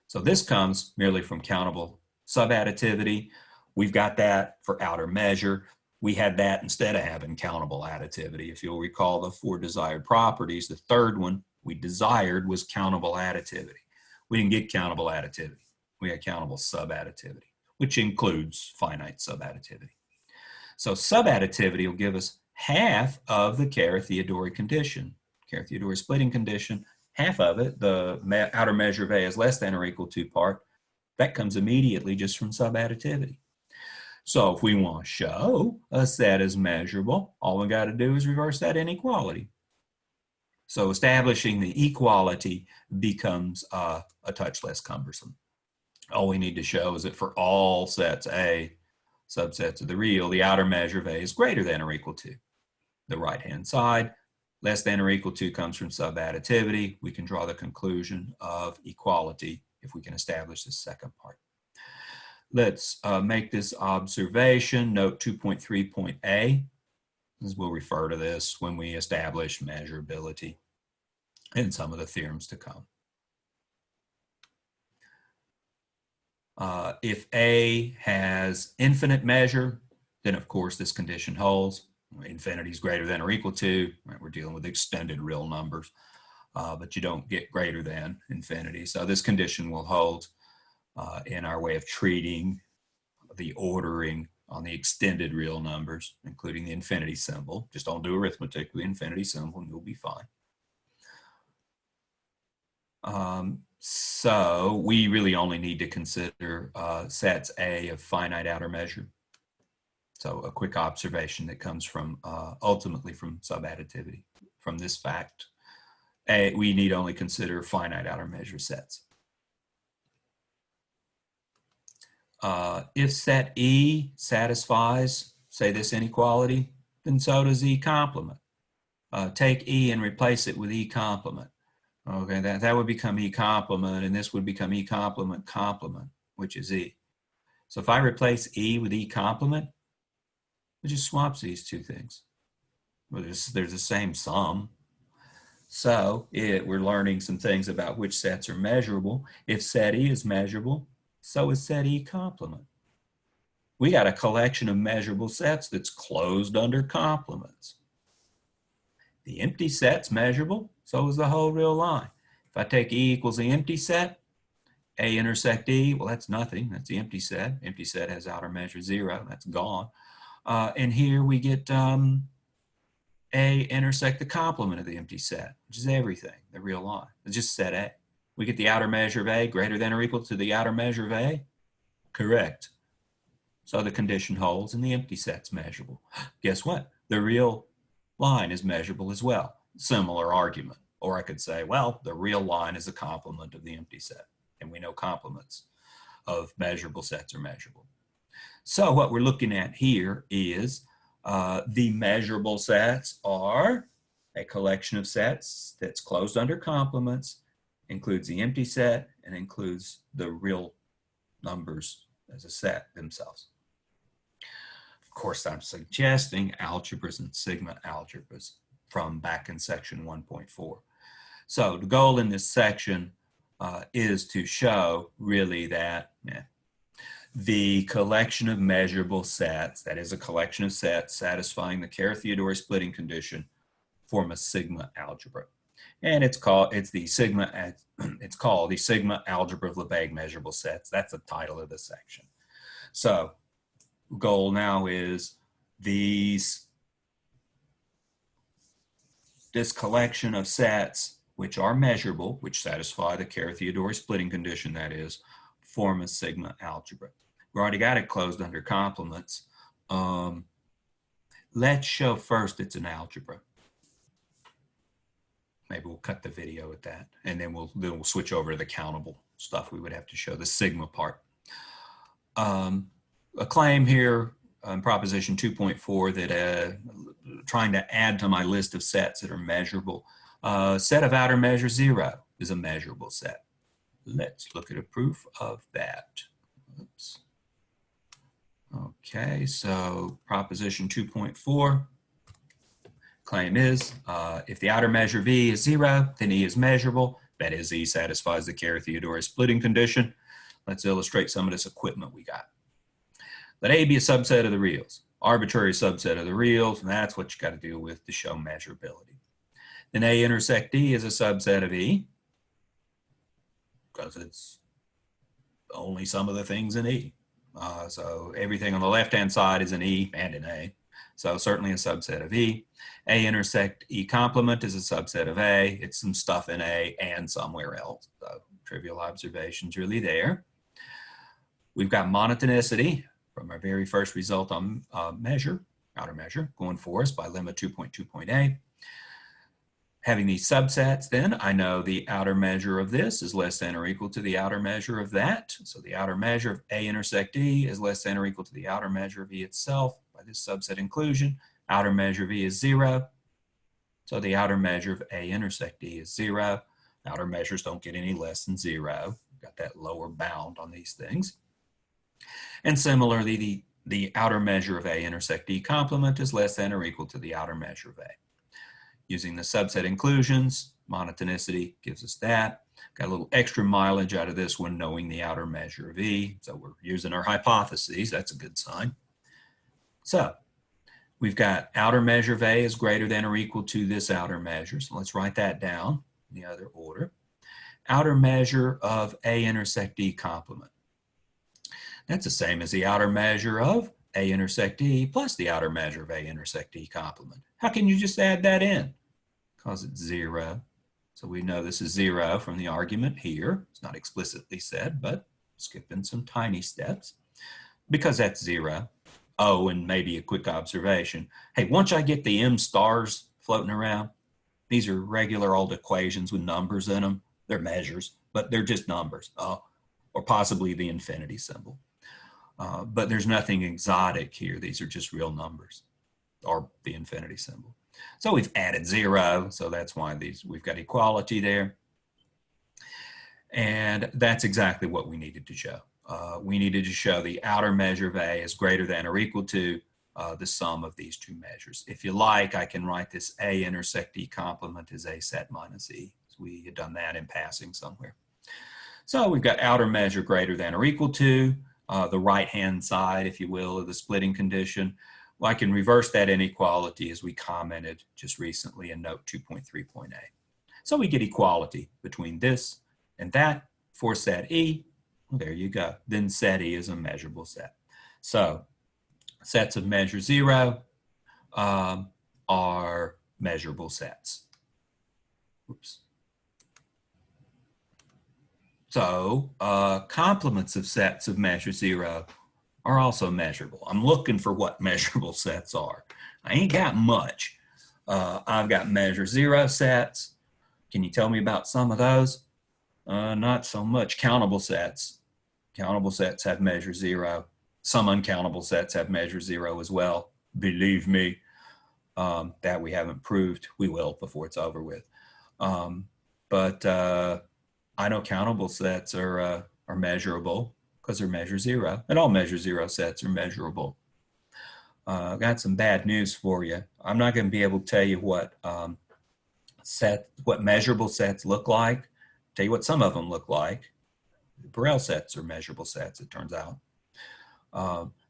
[SPEAKER 1] So this comes merely from countable subadditivity. We've got that for outer measure. We had that instead of having countable additivity. If you'll recall the 4 desired properties, the third one we desired was countable additivity. We didn't get countable additivity. We had countable subadditivity, which includes finite subadditivity. So subadditivity will give us half of the Theodore condition, Theodore splitting condition, half of it, the outer measure of A is less than or equal to part, that comes immediately just from subadditivity. So if we want to show a set is measurable, all we got to do is reverse that inequality. So establishing the equality becomes a touch less cumbersome. All we need to show is that for all sets A, subsets of the real, the outer measure of A is greater than or equal to the right-hand side. Less than or equal to comes from subadditivity. We can draw the conclusion of equality if we can establish this second part. Let's make this observation. Note 2.3.A, as we'll refer to this when we establish measurability in some of the theorems to come. If A has infinite measure, then of course this condition holds. Infinity is greater than or equal to, right? We're dealing with extended real numbers, but you don't get greater than infinity. So this condition will hold in our way of treating the ordering on the extended real numbers, including the infinity symbol. Just don't do arithmetic with the infinity symbol and you'll be fine. So we really only need to consider sets A of finite outer measure. So a quick observation that comes from ultimately from subadditivity. From this fact, we need only consider finite outer measure sets. If set E satisfies, say, this inequality, then so does E complement. Take E and replace it with E complement. Okay, that would become E complement, and this would become E complement complement, which is E. So if I replace E with E complement, it just swaps these two things. Well, there's the same sum. So we're learning some things about which sets are measurable. If set E is measurable, so is set E complement. We got a collection of measurable sets that's closed under complements. The empty set's measurable, so is the whole real line. If I take E equals the empty set, A intersect E, well, that's nothing. That's the empty set. Empty set has outer measure 0. That's gone. And here we get A intersect the complement of the empty set, which is everything, the real line. It's just set A. We get the outer measure of A greater than or equal to the outer measure of A? Correct. So the condition holds and the empty set's measurable. Guess what? The real line is measurable as well. Similar argument. Or I could say, well, the real line is a complement of the empty set. And we know complements of measurable sets are measurable. So what we're looking at here is the measurable sets are a collection of sets that's closed under complements, includes the empty set, and includes the real numbers as a set themselves. Of course, I'm suggesting algebras and sigma-algebras from back in section 1.4. So the goal in this section is to show really that the collection of measurable sets, that is a collection of sets satisfying the Theodore splitting condition, form a sigma-algebra. And it's called the sigma-algebra of Lebesgue measurable sets. That's the title of the section. So goal now is this collection of sets which are measurable, which satisfy the Theodore splitting condition, that is, form a sigma-algebra. We already got it closed under complements. Let's show first it's an algebra. Maybe we'll cut the video at that, and then we'll switch over to the countable stuff. We would have to show the sigma part. A claim here in proposition 2.4 that trying to add to my list of sets that are measurable. Set of outer measure 0 is a measurable set. Let's look at a proof of that. Oops. Okay, so proposition 2.4 claim is if the outer measure V is 0, then E is measurable. That is, E satisfies the Theodore splitting condition. Let's illustrate some of this equipment we got. Let A be a subset of the reals, arbitrary subset of the reals, and that's what you got to deal with to show measurability. Then A intersect D is a subset of E, because it's only some of the things in E. So everything on the left-hand side is in E and in A. So certainly a subset of E. A intersect E complement is a subset of A. It's some stuff in A and somewhere else. So trivial observations really there. We've got monotonicity from our very first result on outer measure, going for us by lemma 2.2.a. Having these subsets, then I know the outer measure of this is less than or equal to the outer measure of that. So the outer measure of A intersect E is less than or equal to the outer measure of E itself by this subset inclusion. Outer measure of E is 0. So the outer measure of A intersect E is 0. Outer measures don't get any less than 0. Got that lower bound on these things. And similarly, the outer measure of A intersect E complement is less than or equal to the outer measure of A. Using the subset inclusions, monotonicity gives us that. Got a little extra mileage out of this one, knowing the outer measure of E. So we're using our hypotheses. That's a good sign. So we've got outer measure of A is greater than or equal to this outer measure. So let's write that down in the other order. Outer measure of A intersect E complement. That's the same as the outer measure of A intersect E plus the outer measure of A intersect E complement. How can you just add that in? Because it's 0. So we know this is 0 from the argument here. It's not explicitly said, but skipping some tiny steps. Because that's 0. Oh, and maybe a quick observation. Hey, once I get the M stars floating around, these are regular old equations with numbers in them. They're measures, but they're just numbers. Or possibly the infinity symbol. But there's nothing exotic here. These are just real numbers, or the infinity symbol. So we've added 0, so that's why we've got equality there. And that's exactly what we needed to show. We needed to show the outer measure of A is greater than or equal to the sum of these two measures. If you like, I can write this A intersect E complement as A set minus E. So we had done that in passing somewhere. So we've got outer measure greater than or equal to the right-hand side, if you will, of the splitting condition. Well, I can reverse that inequality as we commented just recently in note 2.3.a. So we get equality between this and that for set E. Well, there you go. Then set E is a measurable set. So sets of measure 0 are measurable sets. Oops. So complements of sets of measure 0 are also measurable. I'm looking for what measurable sets are. I ain't got much. I've got measure 0 sets. Can you tell me about some of those? Not so much. Countable sets. Countable sets have measure 0. Some uncountable sets have measure 0 as well. Believe me, that we haven't proved. We will before it's over with. But I know countable sets are measurable because they're measure 0, and all measure 0 sets are measurable. I've got some bad news for you. I'm not going to be able to tell you what measurable sets look like. Tell you what some of them look like. Borel sets are measurable sets, it turns out.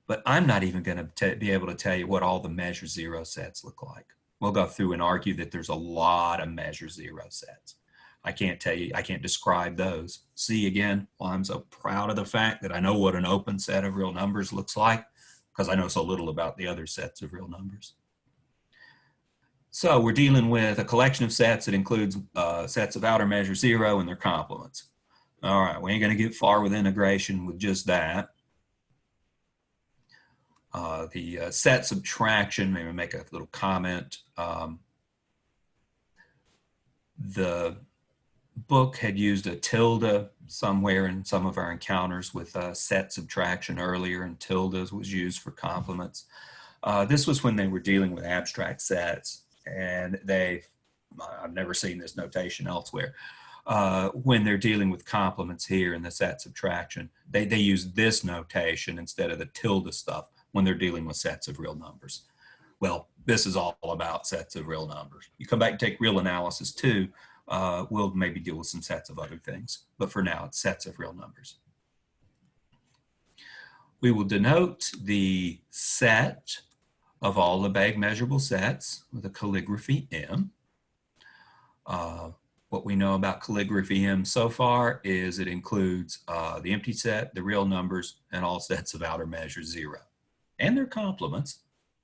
[SPEAKER 1] But I'm not even going to be able to tell you what all the measure 0 sets look like. We'll go through and argue that there's a lot of measure 0 sets. I can't tell you, I can't describe those. See, again, well, I'm so proud of the fact that I know what an open set of real numbers looks like because I know so little about the other sets of real numbers. So we're dealing with a collection of sets that includes sets of outer measure 0 and their complements. All right, we ain't going to get far with integration with just that. The set subtraction, maybe make a little comment. The book had used a tilde somewhere in some of our encounters with set subtraction earlier, and tildes was used for complements. This was when they were dealing with abstract sets, and I've never seen this notation elsewhere. When they're dealing with complements here in the set subtraction, they use this notation instead of the tilde stuff when they're dealing with sets of real numbers. Well, this is all about sets of real numbers. You come back and take real analysis too, we'll maybe deal with some sets of other things, but for now it's sets of real numbers. We will denote the set of all Lebesgue measurable sets with a calligraphy M. What we know about calligraphy M so far is it includes the empty set, the real numbers, and all sets of outer measure 0. And their complements.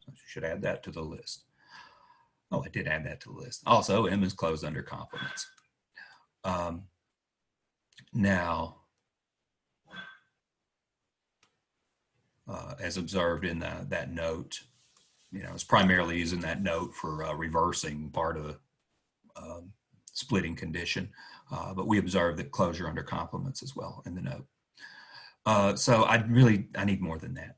[SPEAKER 1] I should add that to the list. Oh, I did add that to the list. Also, M is closed under complements. Now, as observed in that note, it's primarily using that note for reversing part of the splitting condition, but we observe that closure under complements as well in the note. So I need more than that.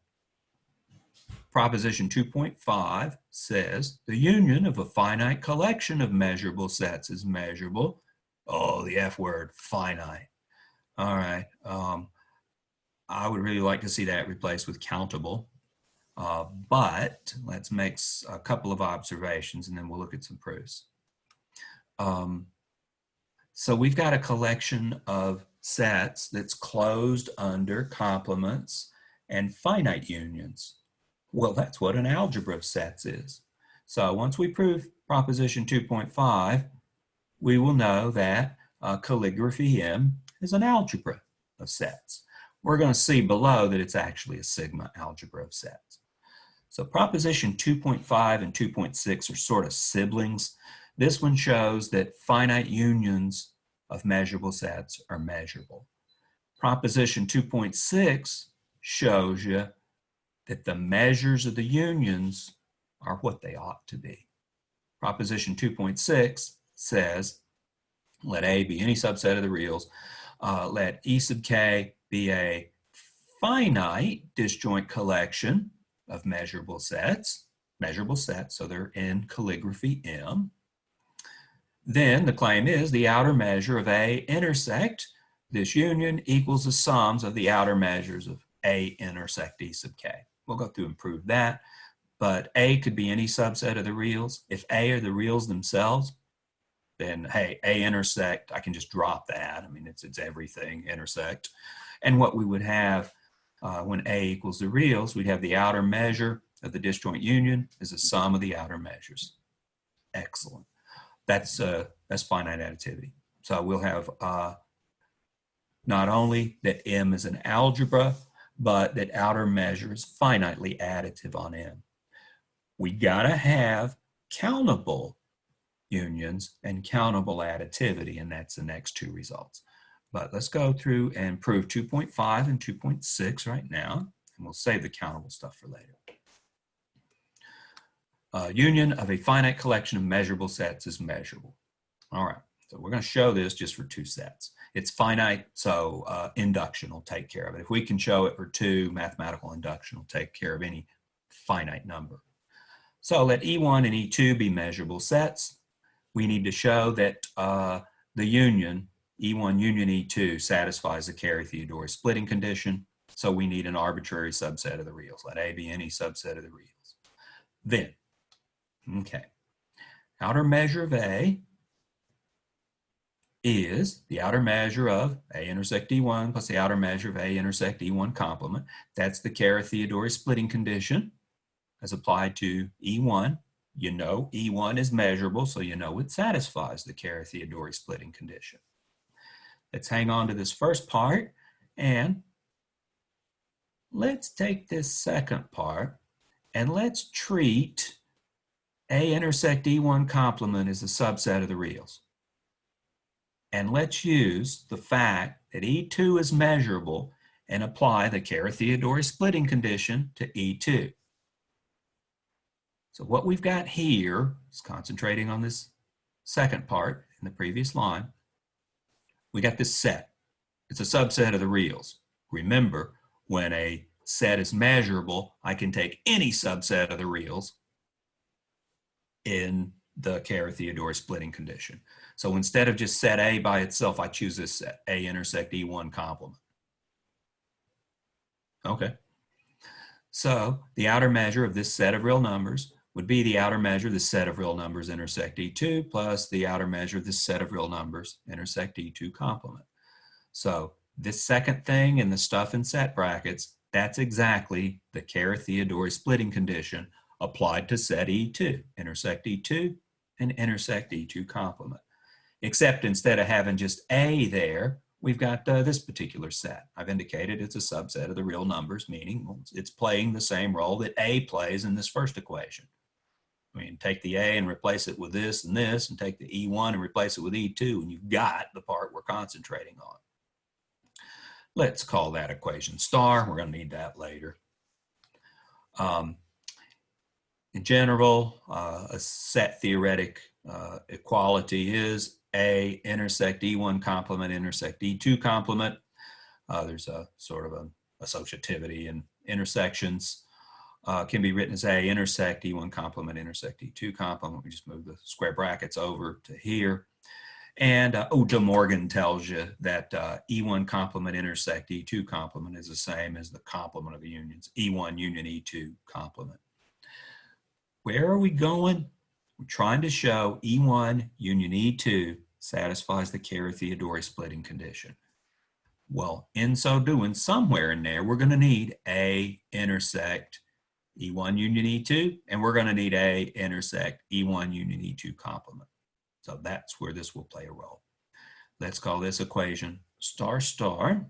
[SPEAKER 1] Proposition 2.5 says the union of a finite collection of measurable sets is measurable. Oh, the F word, finite. All right. I would really like to see that replaced with countable. But let's make a couple of observations and then we'll look at some proofs. So we've got a collection of sets that's closed under complements and finite unions. Well, that's what an algebra of sets is. So once we prove proposition 2.5, we will know that calligraphy M is an algebra of sets. We're going to see below that it's actually a sigma-Algebra of sets. So proposition 2.5 and 2.6 are sort of siblings. This one shows that finite unions of measurable sets are measurable. Proposition 2.6 shows you that the measures of the unions are what they ought to be. Proposition 2.6 says, let A be any subset of the reals, let E sub k be a finite disjoint collection of measurable sets, so they're in calligraphy M. Then the claim is the outer measure of A intersect this union equals the sums of the outer measures of A intersect E sub k. We'll go through and prove that, but A could be any subset of the reals. If A are the reals themselves, then hey, A intersect, I can just drop that. I mean, it's everything, intersect. And what we would have when A equals the reals, we'd have the outer measure of the disjoint union is the sum of the outer measures. Excellent. That's finite additivity. So we'll have not only that M is an algebra, but that outer measure is finitely additive on M. We gotta have countable unions and countable additivity, and that's the next two results. But let's go through and prove 2.5 and 2.6 right now, and we'll save the countable stuff for later. Union of a finite collection of measurable sets is measurable. All right. So we're going to show this just for 2 sets. It's finite, so induction will take care of it. If we can show it for 2, mathematical induction will take care of any finite number. So let E1 and E2 be measurable sets. We need to show that the union, E1 union E2, satisfies the Carey-Theodore splitting condition. So we need an arbitrary subset of the reals. Let A be any subset of the reals. Then, okay, outer measure of A is the outer measure of A intersect E1 plus the outer measure of A intersect E1 complement. That's the Carey-Theodore splitting condition as applied to E1. You know E1 is measurable, so you know it satisfies the Carey-Theodore splitting condition. Let's hang on to this first part, and let's take this second part, and let's treat A intersect E1 complement as a subset of the reals. And let's use the fact that E2 is measurable and apply the Carey-Theodore splitting condition to E2. So what we've got here is concentrating on this second part in the previous line. We got this set. It's a subset of the reals. Remember, when a set is measurable, I can take any subset of the reals in the Carey-Theodore splitting condition. So instead of just set A by itself, I choose this set, A intersect E1 complement. Okay. So the outer measure of this set of real numbers would be the outer measure of the set of real numbers intersect E2 plus the outer measure of this set of real numbers intersect E2 complement. So this second thing in the stuff in set brackets, that's exactly the Carey-Theodore splitting condition applied to set E2, intersect E2 and intersect E2 complement. Except instead of having just A there, we've got this particular set. I've indicated it's a subset of the real numbers, meaning it's playing the same role that A plays in this first equation. I mean, take the A and replace it with this, and take the E1 and replace it with E2, and you've got the part we're concentrating on. Let's call that equation star. We're going to need that later. In general, a set theoretic equality is A intersect E1 complement intersect E2 complement. There's a sort of an associativity in intersections. Can be written as A intersect E1 complement intersect E2 complement. We just move the square brackets over to here. And De Morgan tells you that E1 complement intersect E2 complement is the same as the complement of the unions, E1 union E2 complement. Where are we going? We're trying to show E1 union E2 satisfies the Carey-Theodore splitting condition. Well, in so doing, somewhere in there, we're going to need A intersect E1 union E2, and we're going to need A intersect E1 union E2 complement. So that's where this will play a role. Let's call this equation star star.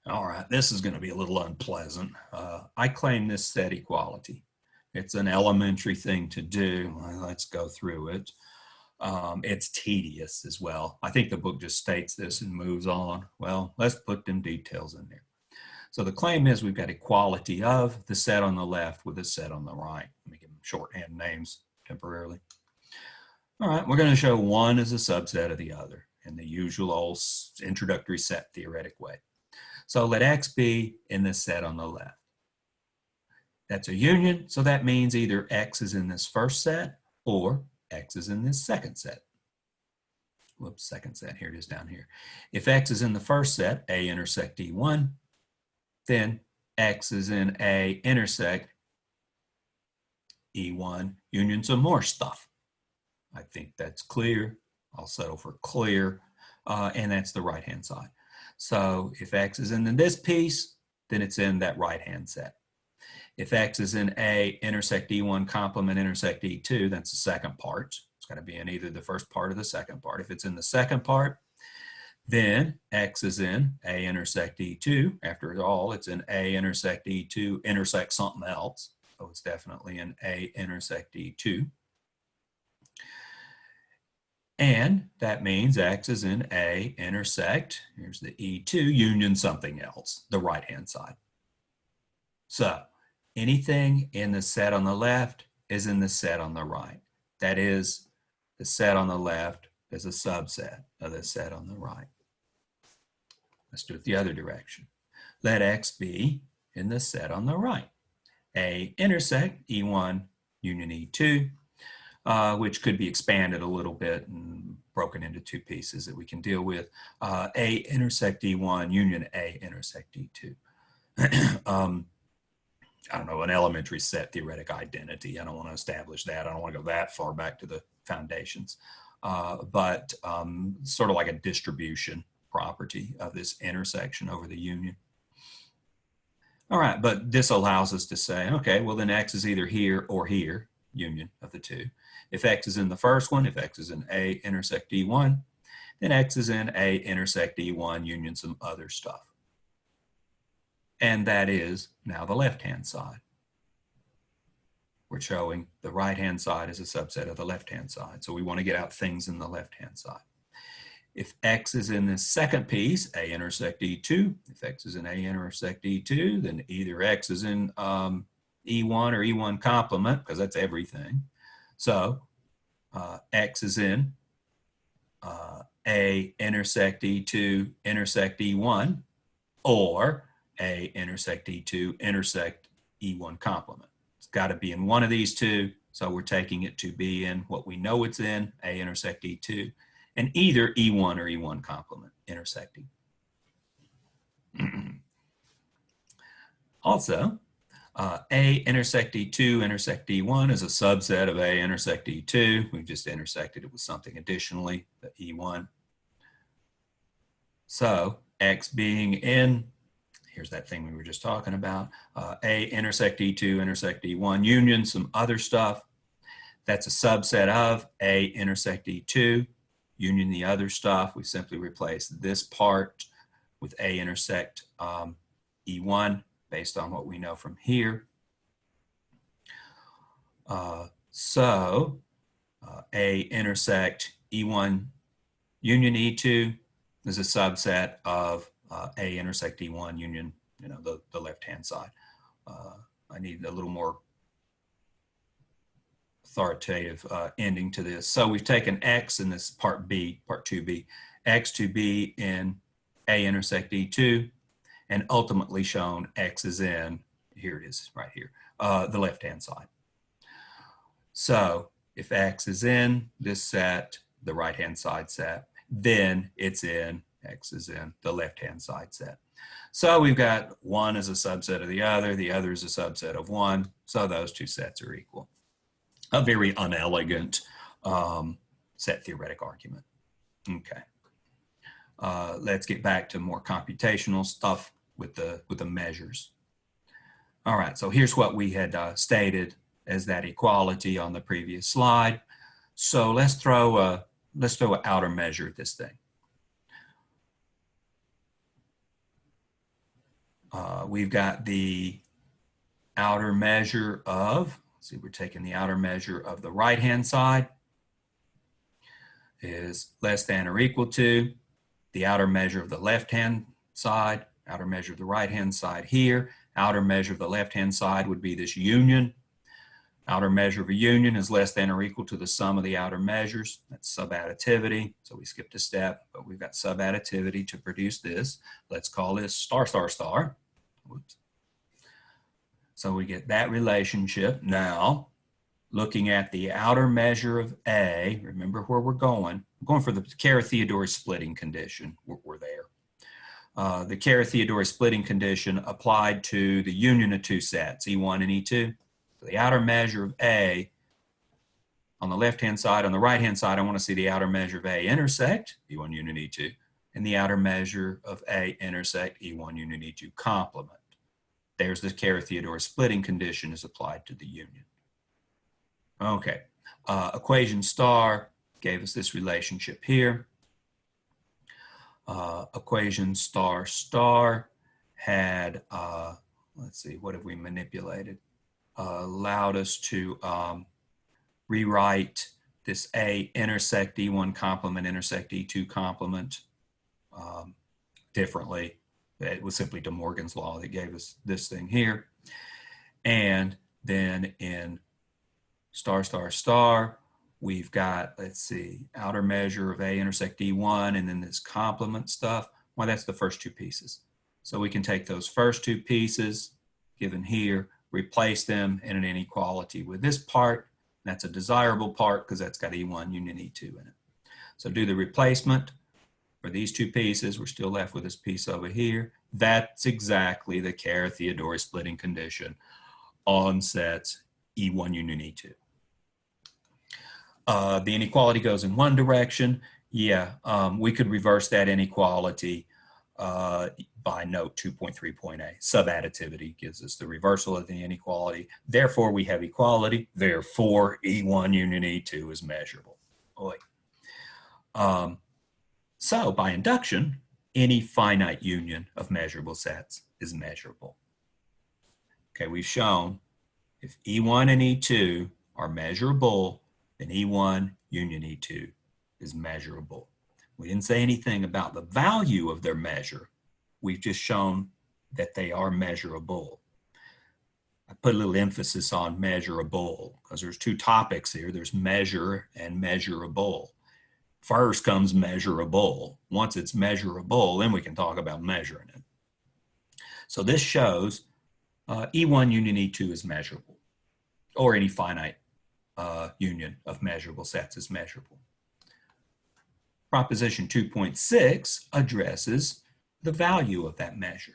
[SPEAKER 1] All right, this is going to be a little unpleasant. I claim this set equality. It's an elementary thing to do. Let's go through it. It's tedious as well. I think the book just states this and moves on. Well, let's put them details in there. So the claim is we've got equality of the set on the left with the set on the right. Let me give them shorthand names temporarily. All right, we're going to show one as a subset of the other in the usual old introductory set theoretic way. So let X be in this set on the left. That's a union, so that means either X is in this first set or X is in this second set. Whoops, second set, here it is down here. If X is in the first set, A intersect E1, then X is in A intersect E1 union some more stuff. I think that's clear. I'll settle for clear, and that's the right-hand side. So if X is in this piece, then it's in that right-hand set. If X is in A intersect E1 complement intersect E2, that's the second part. It's got to be in either the first part or the second part. If it's in the second part, then X is in A intersect E2. After all, it's in A intersect E2 intersect something else. So it's definitely in A intersect E2. And that means X is in A intersect, here's the E2, union something else, the right-hand side. So anything in the set on the left is in the set on the right. That is, the set on the left is a subset of the set on the right. Let's do it the other direction. Let X be in the set on the right. A intersect E1 union E2, which could be expanded a little bit and broken into two pieces that we can deal with. A intersect E1 union A intersect E2. I don't know, an elementary set theoretic identity. I don't want to establish that. I don't want to go that far back to the foundations. But sort of like a distribution property of this intersection over the union. All right, but this allows us to say, okay, well then X is either here or here, union of the two. If X is in the first one, if X is in A intersect E1, then X is in A intersect E1 union some other stuff. And that is now the left-hand side. We're showing the right-hand side is a subset of the left-hand side. So we want to get out things in the left-hand side. If X is in this second piece, A intersect E2, if X is in A intersect E2, then either X is in E1 or E1 complement, because that's everything. So X is in A intersect E2 intersect E1, or A intersect E2 intersect E1 complement. It's got to be in one of these two, so we're taking it to be in what we know it's in, A intersect E2, and either E1 or E1 complement intersecting. Also, A intersect E2 intersect E1 is a subset of A intersect E2. We've just intersected it with something additionally, the E1. So X being in, here's that thing we were just talking about, A intersect E2 intersect E1 union, some other stuff. That's a subset of A intersect E2 union the other stuff. We simply replace this part with A intersect E1 based on what we know from here. A intersect E1 union E2 is a subset of A intersect E1 union, the left-hand side. I need a little more authoritative ending to this. So we've taken X in this part B, part 2B, X to be in A intersect E2, and ultimately shown X is in, here it is right here, the left-hand side. So if X is in this set, the right-hand side set, then it's in, X is in the left-hand side set. So we've got one as a subset of the other is a subset of one, so those two sets are equal. A very unelegant set theoretic argument. Okay. Let's get back to more computational stuff with the measures. All right, so here's what we had stated as that equality on the previous slide. So let's throw an outer measure at this thing. We've got the outer measure of, see, we're taking the outer measure of the right-hand side is less than or equal to the outer measure of the left-hand side, outer measure of the right-hand side here. Outer measure of the left-hand side would be this union. Outer measure of a union is less than or equal to the sum of the outer measures. That's subadditivity. So we skipped a step, but we've got subadditivity to produce this. Let's call this star, star, star. Whoops. So we get that relationship. Now, looking at the outer measure of A, remember where we're going. I'm going for the Theodore splitting condition. We're there. The Theodore splitting condition applied to the union of two sets, E1 and E2. So the outer measure of A on the left-hand side, on the right-hand side, I want to see the outer measure of A intersect, E1 union E2, and the outer measure of A intersect, E1 union E2 complement. There's the Theodore splitting condition is applied to the union. Okay, equation star gave us this relationship here. Equation star star had, let's see, what have we manipulated? Allowed us to rewrite this A intersect E1 complement intersect E2 complement differently. It was simply De Morgan's law that gave us this thing here. And then in star star star, we've got, let's see, outer measure of A intersect E1, and then this complement stuff. Well, that's the first two pieces. So we can take those first two pieces given here, replace them in an inequality with this part. That's a desirable part because that's got E1 union E2 in it. So do the replacement for these two pieces. We're still left with this piece over here. That's exactly the Theodore splitting condition on sets E1 union E2. The inequality goes in one direction. Yeah, we could reverse that inequality by note 2.3.a. Subadditivity gives us the reversal of the inequality. Therefore, we have equality. Therefore, E1 union E2 is measurable. So by induction, any finite union of measurable sets is measurable. Okay, we've shown if E1 and E2 are measurable, then E1 union E2 is measurable. We didn't say anything about the value of their measure. We've just shown that they are measurable. I put a little emphasis on measurable because there's two topics here. There's measure and measurable. First comes measurable. Once it's measurable, then we can talk about measuring it. So this shows E1 union E2 is measurable, or any finite union of measurable sets is measurable. Proposition 2.6 addresses the value of that measure.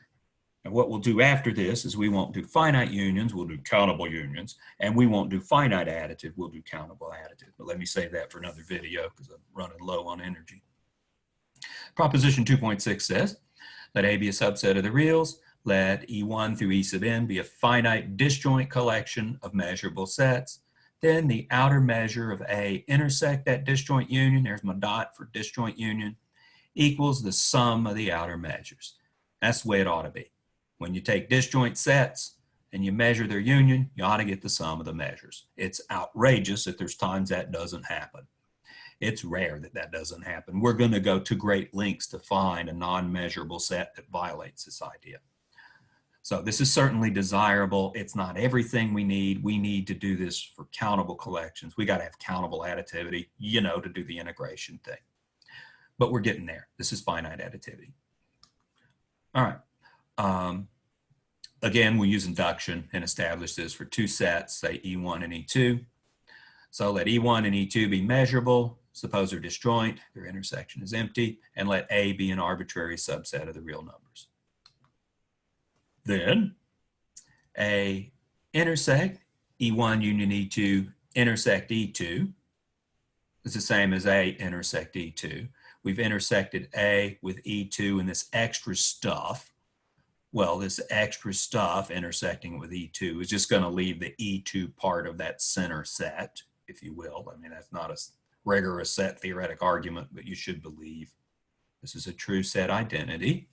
[SPEAKER 1] And what we'll do after this is we won't do finite unions, we'll do countable unions, and we won't do finite additive, we'll do countable additive. But let me save that for another video because I'm running low on energy. Proposition 2.6 says, let A be a subset of the reals, let E1 through E sub n be a finite disjoint collection of measurable sets. Then the outer measure of A intersect that disjoint union, there's my dot for disjoint union, equals the sum of the outer measures. That's the way it ought to be. When you take disjoint sets and you measure their union, you ought to get the sum of the measures. It's outrageous that there's times that doesn't happen. It's rare that that doesn't happen. We're going to go to great lengths to find a non-measurable set that violates this idea. So this is certainly desirable. It's not everything we need. We need to do this for countable collections. We got to have countable additivity, you know, to do the integration thing. But we're getting there. This is finite additivity. All right. Again, we'll use induction and establish this for two sets, say E1 and E2. So let E1 and E2 be measurable. Suppose they're disjoint, their intersection is empty, and let A be an arbitrary subset of the real numbers. Then A intersect E1 union E2 intersect E2 is the same as A intersect E2. We've intersected A with E2 and this extra stuff. Well, this extra stuff intersecting with E2 is just going to leave the E2 part of that center set, if you will. I mean, that's not a rigorous set theoretic argument, but you should believe this is a true set identity.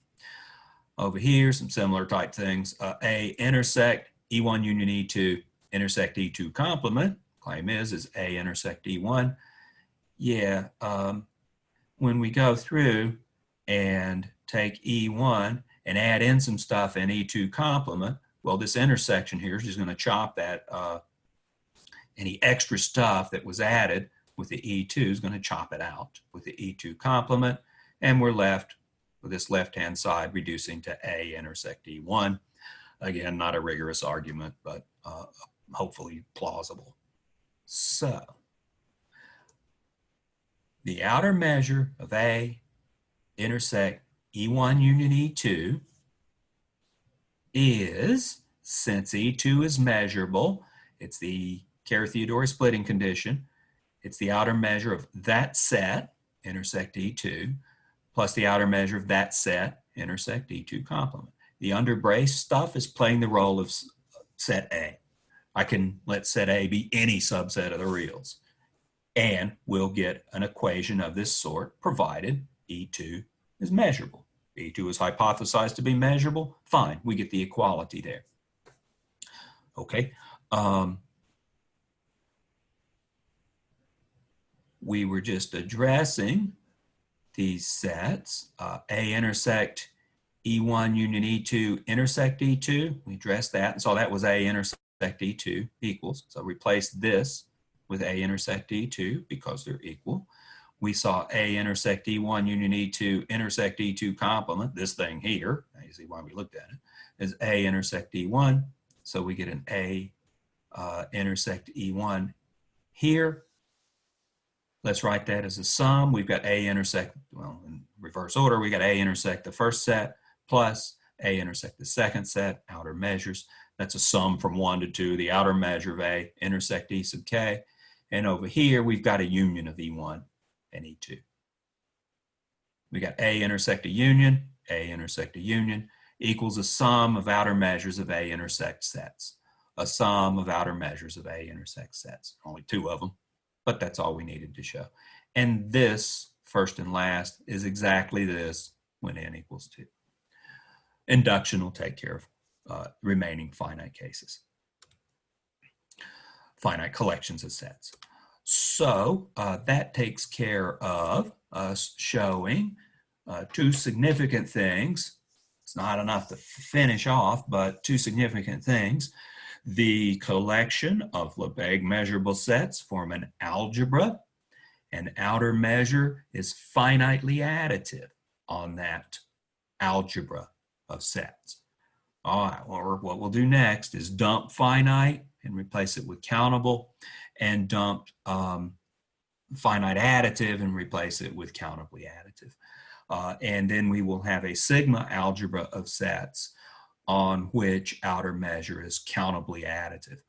[SPEAKER 1] Over here, some similar type things. A intersect E1 union E2 intersect E2 complement. Claim is A intersect E1. Yeah, when we go through and take E1 and add in some stuff in E2 complement, well, this intersection here is just going to chop that, any extra stuff that was added with the E2 is going to chop it out with the E2 complement, and we're left with this left-hand side reducing to A intersect E1. Again, not a rigorous argument, but hopefully plausible. So, the outer measure of A intersect E1 union E2 is, since E2 is measurable, it's the Theodore splitting condition, it's the outer measure of that set, intersect E2, plus the outer measure of that set, intersect E2 complement. The underbrace stuff is playing the role of set A. I can let set A be any subset of the reals. And we'll get an equation of this sort provided E2 is measurable. E2 is hypothesized to be measurable. Fine, we get the equality there. Okay. We were just addressing these sets. A intersect E1 union E2 intersect E2. We addressed that and saw that was A intersect E2 equals. So replace this with A intersect E2 because they're equal. We saw A intersect E1 union E2 intersect E2 complement, this thing here, now you see why we looked at it, is A intersect E1. So we get an A intersect E1 here. Let's write that as a sum. We've got A intersect, well, in reverse order, we got A intersect the first set plus A intersect the second set, outer measures. That's a sum from 1 to 2, the outer measure of A intersect E sub k. And over here, we've got a union of E1 and E2. We got A intersect a union equals a sum of outer measures of A intersect sets. A sum of outer measures of A intersect sets. Only 2 of them, but that's all we needed to show. And this, first and last, is exactly this when n equals 2. Induction will take care of remaining finite cases. Finite collections of sets. So that takes care of us showing 2 significant things. It's not enough to finish off, but 2 significant things. The collection of Lebesgue measurable sets form an algebra. An outer measure is finitely additive on that algebra of sets. All right, well, what we'll do next is dump finite and replace it with countable, and dump finite additive and replace it with countably additive. And then we will have a sigma algebra of sets on which outer measure is countably additive.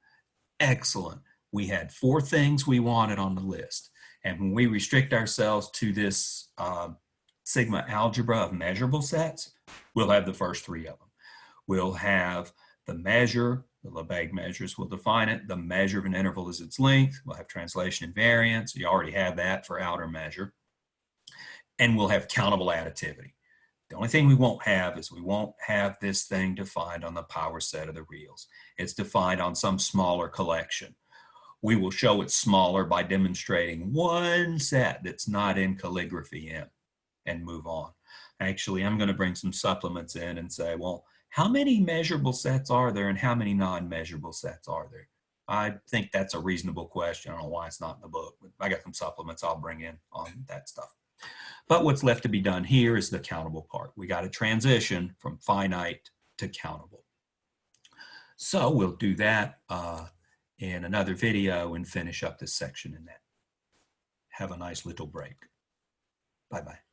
[SPEAKER 1] Excellent. We had 4 things we wanted on the list. And when we restrict ourselves to this sigma algebra of measurable sets, we'll have the first 3 of them. We'll have the measure, the Lebesgue measures will define it. The measure of an interval is its length. We'll have translation invariance. You already have that for outer measure. And we'll have countable additivity. The only thing we won't have is we won't have this thing defined on the power set of the reals. It's defined on some smaller collection. We will show it's smaller by demonstrating 1 set that's not in calligraphy M and move on. Actually, I'm going to bring some supplements in and say, well, how many measurable sets are there and how many non-measurable sets are there? I think that's a reasonable question. I don't know why it's not in the book, but I got some supplements I'll bring in on that stuff. But what's left to be done here is the countable part. We got to transition from finite to countable. So we'll do that in another video and finish up this section in that. Have a nice little break. Bye-bye.